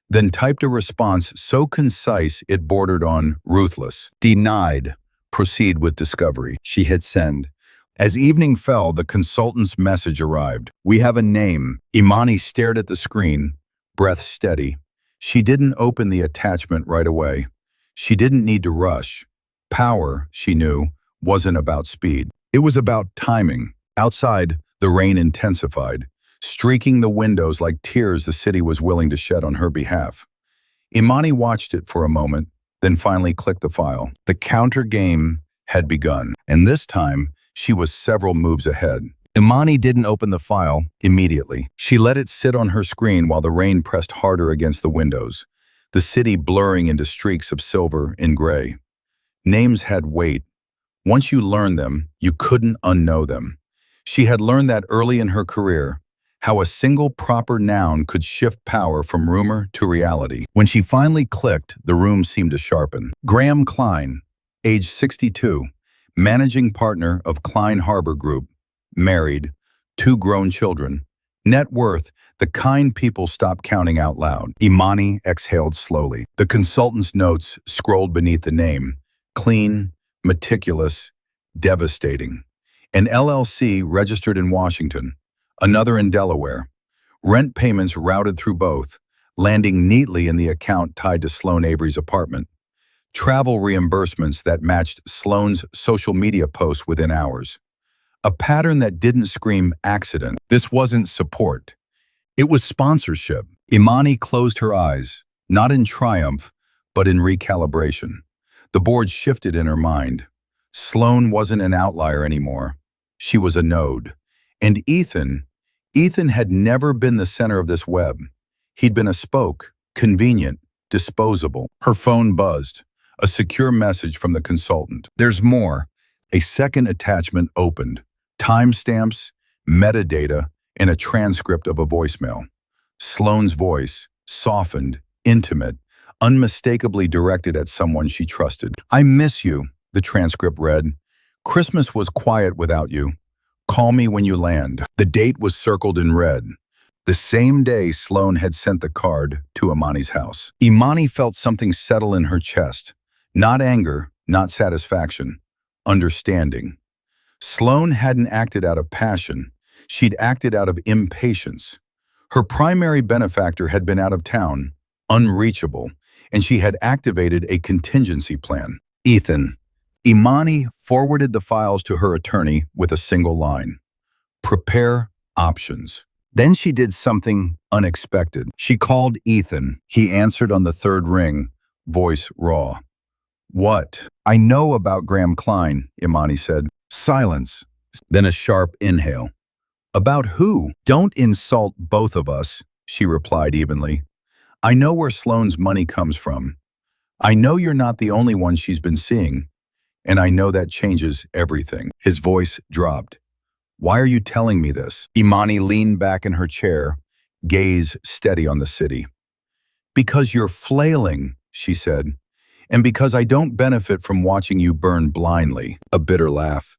then typed a response so concise it bordered on ruthless. Denied. Proceed with discovery. She hit send. As evening fell, the consultant's message arrived. We have a name. Imani stared at the screen, breath steady. She didn't open the attachment right away. She didn't need to rush. Power, she knew, wasn't about speed. It was about timing. Outside, the rain intensified, streaking the windows like tears the city was willing to shed on her behalf. Imani watched it for a moment, then finally clicked the file. The counter game had begun, and this time, she was several moves ahead. Imani didn't open the file immediately. She let it sit on her screen while the rain pressed harder against the windows, the city blurring into streaks of silver and gray. Names had weight. Once you learned them, you couldn't unknow them. She had learned that early in her career, how a single proper noun could shift power from rumor to reality. When she finally clicked, the room seemed to sharpen. Graham Klein, age 62, managing partner of Klein Harbor Group, married, 2 grown children. Net worth, the kind people stopped counting out loud. Imani exhaled slowly. The consultant's notes scrolled beneath the name. Clean, meticulous, devastating. An LLC registered in Washington, another in Delaware. Rent payments routed through both, landing neatly in the account tied to Sloane Avery's apartment. Travel reimbursements that matched Sloane's social media posts within hours. A pattern that didn't scream accident. This wasn't support. It was sponsorship. Imani closed her eyes, not in triumph, but in recalibration. The board shifted in her mind. Sloane wasn't an outlier anymore. She was a node. And Ethan had never been the center of this web. He'd been a spoke, convenient, disposable. Her phone buzzed. A secure message from the consultant. There's more. A second attachment opened. Timestamps, metadata, and a transcript of a voicemail. Sloane's voice, softened, intimate, unmistakably directed at someone she trusted. I miss you, the transcript read. Christmas was quiet without you. Call me when you land. The date was circled in red. The same day Sloane had sent the card to Imani's house. Imani felt something settle in her chest. Not anger, not satisfaction. Understanding. Sloane hadn't acted out of passion. She'd acted out of impatience. Her primary benefactor had been out of town, unreachable, and she had activated a contingency plan. Ethan. Imani forwarded the files to her attorney with a single line. Prepare options. Then she did something unexpected. She called Ethan. He answered on the third ring, voice raw. What? I know about Graham Klein, Imani said. Silence. Then a sharp inhale. About who? Don't insult both of us, she replied evenly. I know where Sloane's money comes from. I know you're not the only one she's been seeing, and I know that changes everything. His voice dropped. Why are you telling me this? Imani leaned back in her chair, gaze steady on the city. Because you're flailing, she said, and because I don't benefit from watching you burn blindly. A bitter laugh.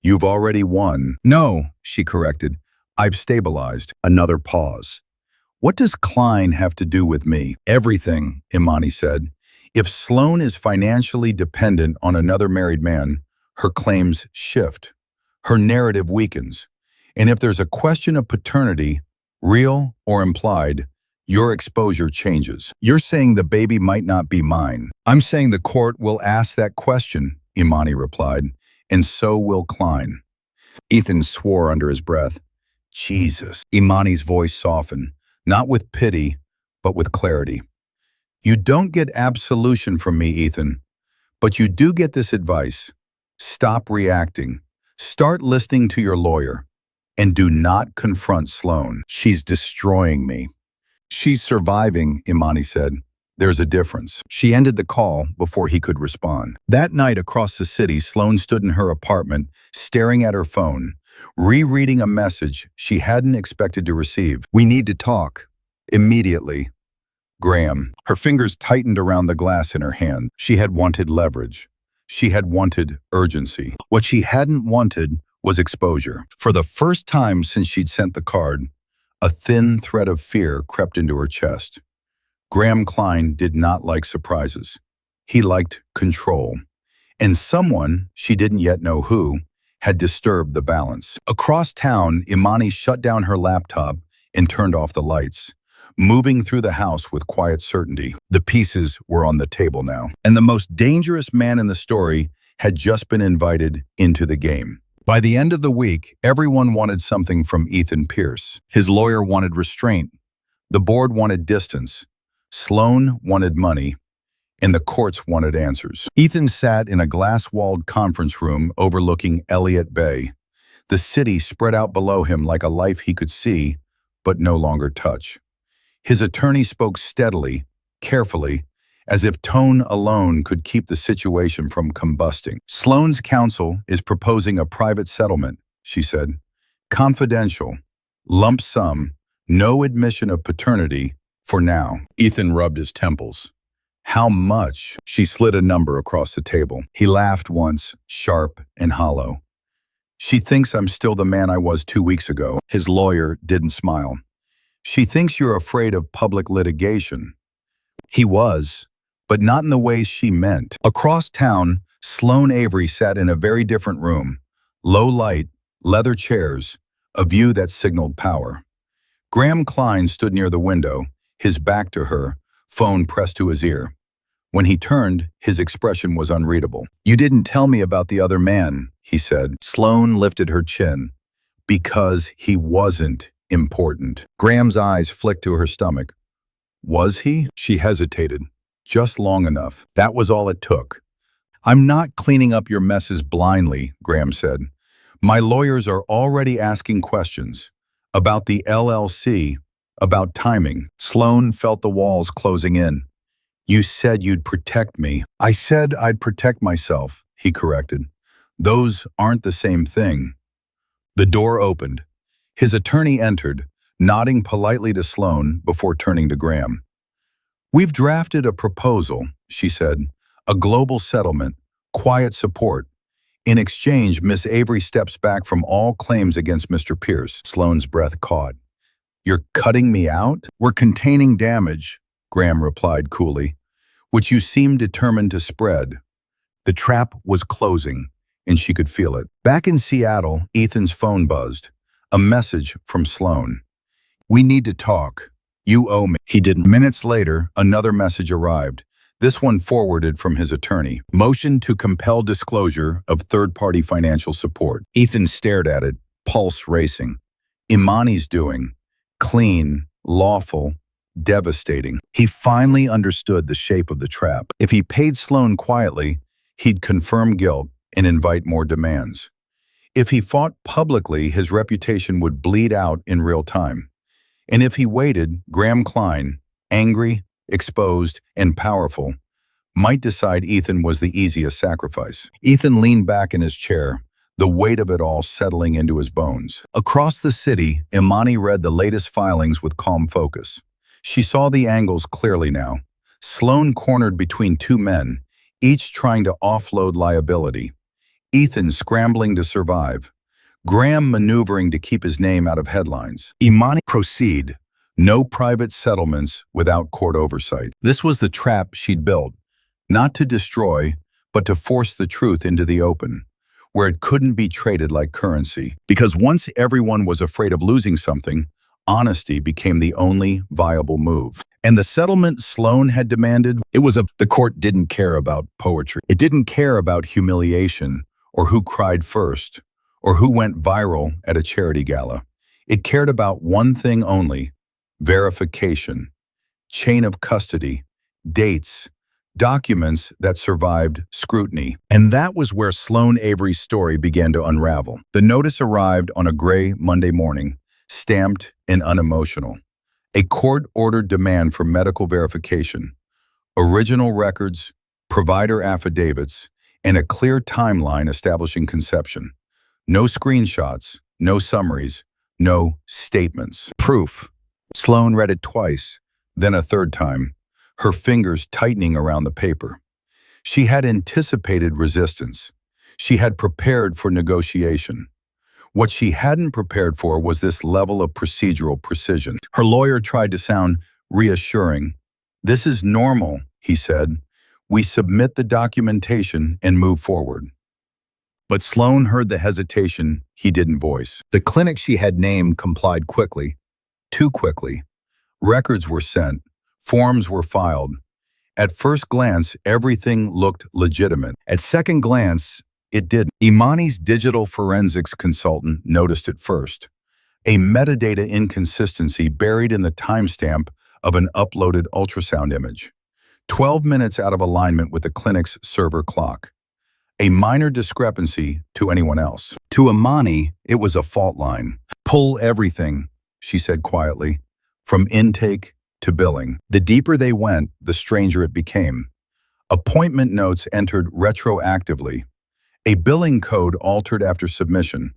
You've already won. No, she corrected. I've stabilized. Another pause. What does Klein have to do with me? Everything, Imani said. If Sloane is financially dependent on another married man, her claims shift. Her narrative weakens. And if there's a question of paternity, real or implied, your exposure changes. You're saying the baby might not be mine. I'm saying the court will ask that question, Imani replied, and so will Klein. Ethan swore under his breath. Jesus. Imani's voice softened, not with pity, but with clarity. You don't get absolution from me, Ethan, but you do get this advice. Stop reacting. Start listening to your lawyer. And do not confront Sloane. She's destroying me. She's surviving, Imani said. There's a difference. She ended the call before he could respond. That night across the city, Sloane stood in her apartment, staring at her phone, rereading a message she hadn't expected to receive. We need to talk. Immediately. Graham. Her fingers tightened around the glass in her hand. She had wanted leverage. She had wanted urgency. What she hadn't wanted was exposure. For the first time since she'd sent the card, a thin thread of fear crept into her chest. Graham Klein did not like surprises. He liked control. And someone, she didn't yet know who, had disturbed the balance. Across town, Imani shut down her laptop and turned off the lights, moving through the house with quiet certainty. The pieces were on the table now. And the most dangerous man in the story had just been invited into the game. By the end of the week, everyone wanted something from Ethan Pierce. His lawyer wanted restraint. The board wanted distance. Sloane wanted money. And the courts wanted answers. Ethan sat in a glass-walled conference room overlooking Elliott Bay. The city spread out below him like a life he could see, but no longer touch. His attorney spoke steadily, carefully, as if tone alone could keep the situation from combusting. Sloane's counsel is proposing a private settlement, she said. Confidential, lump sum, no admission of paternity for now. Ethan rubbed his temples. How much? She slid a number across the table. He laughed once, sharp and hollow. She thinks I'm still the man I was 2 weeks ago. His lawyer didn't smile. She thinks you're afraid of public litigation. He was, but not in the way she meant. Across town, Sloane Avery sat in a very different room. Low light, leather chairs, a view that signaled power. Graham Klein stood near the window, his back to her, phone pressed to his ear. When he turned, his expression was unreadable. You didn't tell me about the other man, he said. Sloane lifted her chin. Because he wasn't important. Graham's eyes flicked to her stomach. Was he? She hesitated. Just long enough. That was all it took. I'm not cleaning up your messes blindly, Graham said. My lawyers are already asking questions. About the LLC, about timing. Sloane felt the walls closing in. You said you'd protect me. I said I'd protect myself, he corrected. Those aren't the same thing. The door opened. His attorney entered, nodding politely to Sloane before turning to Graham. We've drafted a proposal, she said, a global settlement, quiet support. In exchange, Miss Avery steps back from all claims against Mr. Pierce. Sloane's breath caught. You're cutting me out? We're containing damage, Graham replied coolly, which you seem determined to spread. The trap was closing, and she could feel it. Back in Seattle, Ethan's phone buzzed. A message from Sloane. We need to talk. You owe me. He didn't. Minutes later, another message arrived, this one forwarded from his attorney. Motion to compel disclosure of third-party financial support. Ethan stared at it, pulse racing. Imani's doing. Clean, lawful, devastating. He finally understood the shape of the trap. If he paid Sloane quietly, he'd confirm guilt and invite more demands. If he fought publicly, his reputation would bleed out in real time. And if he waited, Graham Klein, angry, exposed, and powerful, might decide Ethan was the easiest sacrifice. Ethan leaned back in his chair, the weight of it all settling into his bones. Across the city, Imani read the latest filings with calm focus. She saw the angles clearly now. Sloan cornered between two men, each trying to offload liability. Ethan scrambling to survive. Graham maneuvering to keep his name out of headlines. Imani proceed. No private settlements without court oversight. This was the trap she'd built, not to destroy, but to force the truth into the open, where it couldn't be traded like currency. Because once everyone was afraid of losing something, honesty became the only viable move. And the settlement Sloan had demanded, the court didn't care about poetry. It didn't care about humiliation, or who cried first, or who went viral at a charity gala. It cared about one thing only: verification, chain of custody, dates, documents that survived scrutiny. And that was where Sloan Avery's story began to unravel. The notice arrived on a gray Monday morning, stamped and unemotional. A court-ordered demand for medical verification, original records, provider affidavits, and a clear timeline establishing conception. No screenshots, no summaries, no statements. Proof. Sloan read it twice, then a third time, her fingers tightening around the paper. She had anticipated resistance. She had prepared for negotiation. What she hadn't prepared for was this level of procedural precision. Her lawyer tried to sound reassuring. "This is normal," he said. "We submit the documentation and move forward." But Sloan heard the hesitation he didn't voice. The clinic she had named complied quickly, too quickly. Records were sent, forms were filed. At first glance, everything looked legitimate. At second glance, it didn't. Imani's digital forensics consultant noticed it first. A metadata inconsistency buried in the timestamp of an uploaded ultrasound image. 12 minutes out of alignment with the clinic's server clock. A minor discrepancy to anyone else. To Imani, it was a fault line. "Pull everything," she said quietly, "from intake to billing." The deeper they went, the stranger it became. Appointment notes entered retroactively. A billing code altered after submission.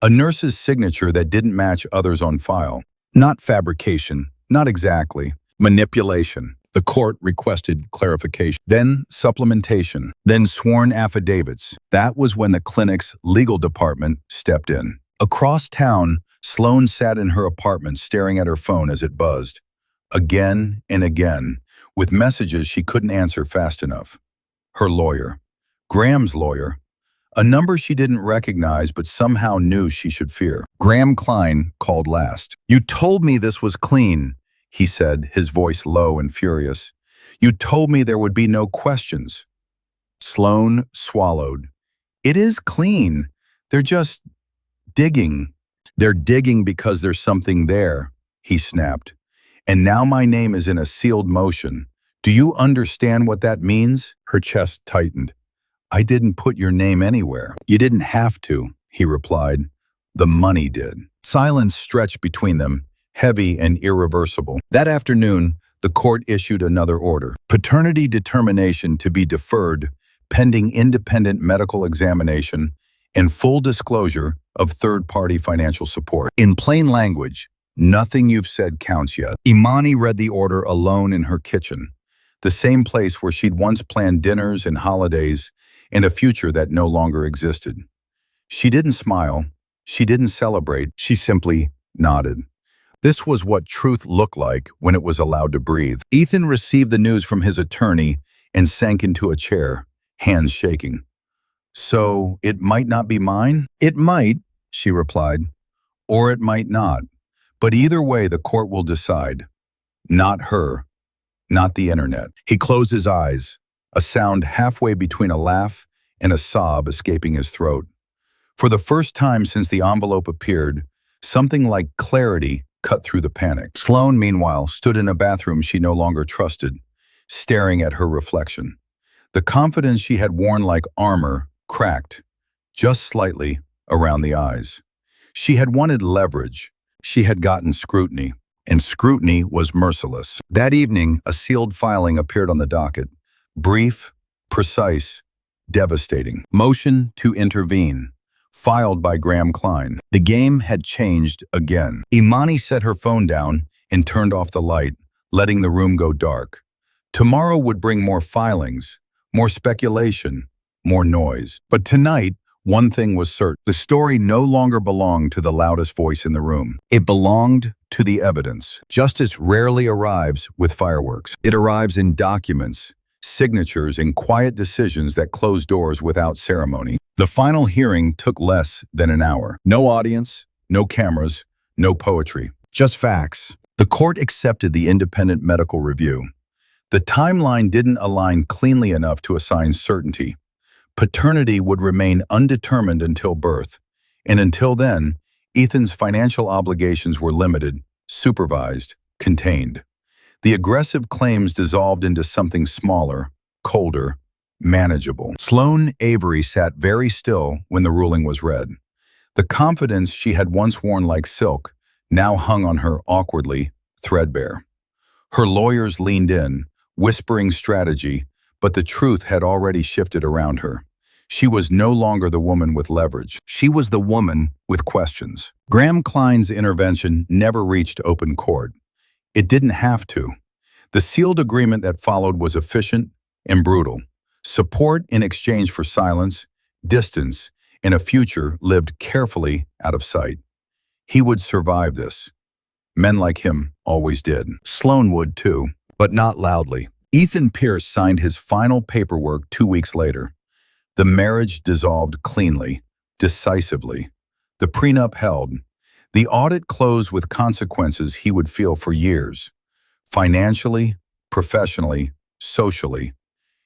A nurse's signature that didn't match others on file. Not fabrication, not exactly. Manipulation. The court requested clarification. Then supplementation. Then sworn affidavits. That was when the clinic's legal department stepped in. Across town, Sloan sat in her apartment staring at her phone as it buzzed. Again and again, with messages she couldn't answer fast enough. Her lawyer. Graham's lawyer. A number she didn't recognize but somehow knew she should fear. Graham Klein called last. "You told me this was clean," he said, his voice low and furious. "You told me there would be no questions." Sloan swallowed. "It is clean. They're just digging." "They're digging because there's something there," he snapped. "And now my name is in a sealed motion. Do you understand what that means?" Her chest tightened. "I didn't put your name anywhere." "You didn't have to," he replied. "The money did." Silence stretched between them, heavy and irreversible. That afternoon, the court issued another order. Paternity determination to be deferred, pending independent medical examination and full disclosure of third-party financial support. In plain language, nothing you've said counts yet. Imani read the order alone in her kitchen, the same place where she'd once planned dinners and holidays and a future that no longer existed. She didn't smile. She didn't celebrate. She simply nodded. This was what truth looked like when it was allowed to breathe. Ethan received the news from his attorney and sank into a chair, hands shaking. "So, it might not be mine?" "It might," she replied. "Or it might not. But either way, the court will decide. Not her. Not the internet." He closed his eyes, a sound halfway between a laugh and a sob escaping his throat. For the first time since the envelope appeared, something like clarity cut through the panic. Sloan, meanwhile, stood in a bathroom she no longer trusted, staring at her reflection. The confidence she had worn like armor cracked, just slightly, around the eyes. She had wanted leverage. She had gotten scrutiny, and scrutiny was merciless. That evening, a sealed filing appeared on the docket. Brief, precise, devastating. Motion to intervene. Filed by Graham Klein. The game had changed again. Imani set her phone down and turned off the light, letting the room go dark. Tomorrow would bring more filings, more speculation, more noise. But tonight, one thing was certain. The story no longer belonged to the loudest voice in the room. It belonged to the evidence. Justice rarely arrives with fireworks. It arrives in documents, signatures, and quiet decisions that close doors without ceremony. The final hearing took less than an hour. No audience, no cameras, no poetry, just facts. The court accepted the independent medical review. The timeline didn't align cleanly enough to assign certainty. Paternity would remain undetermined until birth, and until then, Ethan's financial obligations were limited, supervised, contained. The aggressive claims dissolved into something smaller, colder, manageable. Sloane Avery sat very still when the ruling was read. The confidence she had once worn like silk now hung on her awkwardly, threadbare. Her lawyers leaned in, whispering strategy, but the truth had already shifted around her. She was no longer the woman with leverage. She was the woman with questions. Graham Klein's intervention never reached open court. It didn't have to. The sealed agreement that followed was efficient and brutal. Support in exchange for silence, distance, and a future lived carefully out of sight. He would survive this. Men like him always did. Sloane would too, but not loudly. Ethan Pierce signed his final paperwork 2 weeks later. The marriage dissolved cleanly, decisively. The prenup held. The audit closed with consequences he would feel for years. Financially, professionally, socially.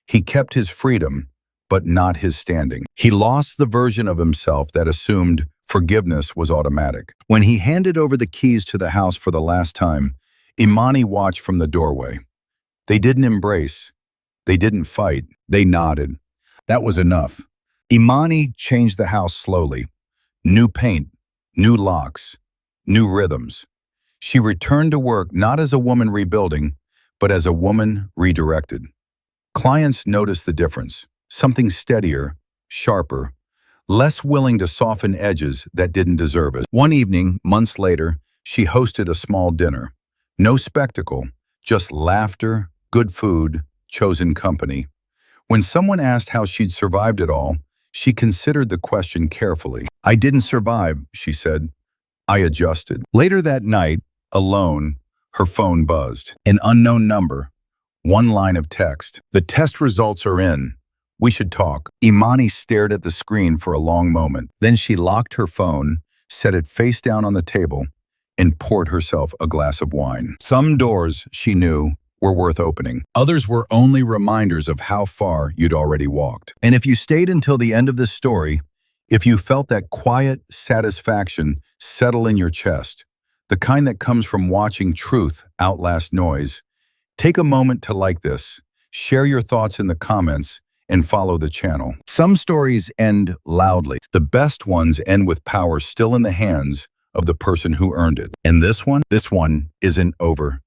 He kept his freedom, but not his standing. He lost the version of himself that assumed forgiveness was automatic. When he handed over the keys to the house for the last time, Imani watched from the doorway. They didn't embrace. They didn't fight. They nodded. That was enough. Imani changed the house slowly. New paint, new locks, new rhythms. She returned to work not as a woman rebuilding, but as a woman redirected. Clients noticed the difference. Something steadier, sharper, less willing to soften edges that didn't deserve it. One evening, months later, she hosted a small dinner. No spectacle, just laughter, good food, chosen company. When someone asked how she'd survived it all, she considered the question carefully. "I didn't survive," she said. "I adjusted." Later that night, alone, her phone buzzed. An unknown number. One line of text. "The test results are in. We should talk." Imani stared at the screen for a long moment. Then she locked her phone, set it face down on the table, and poured herself a glass of wine. Some doors, she knew, were worth opening. Others were only reminders of how far you'd already walked. And if you stayed until the end of this story, if you felt that quiet satisfaction settle in your chest, the kind that comes from watching truth outlast noise, take a moment to like this, share your thoughts in the comments, and follow the channel. Some stories end loudly. The best ones end with power still in the hands of the person who earned it. And this one isn't over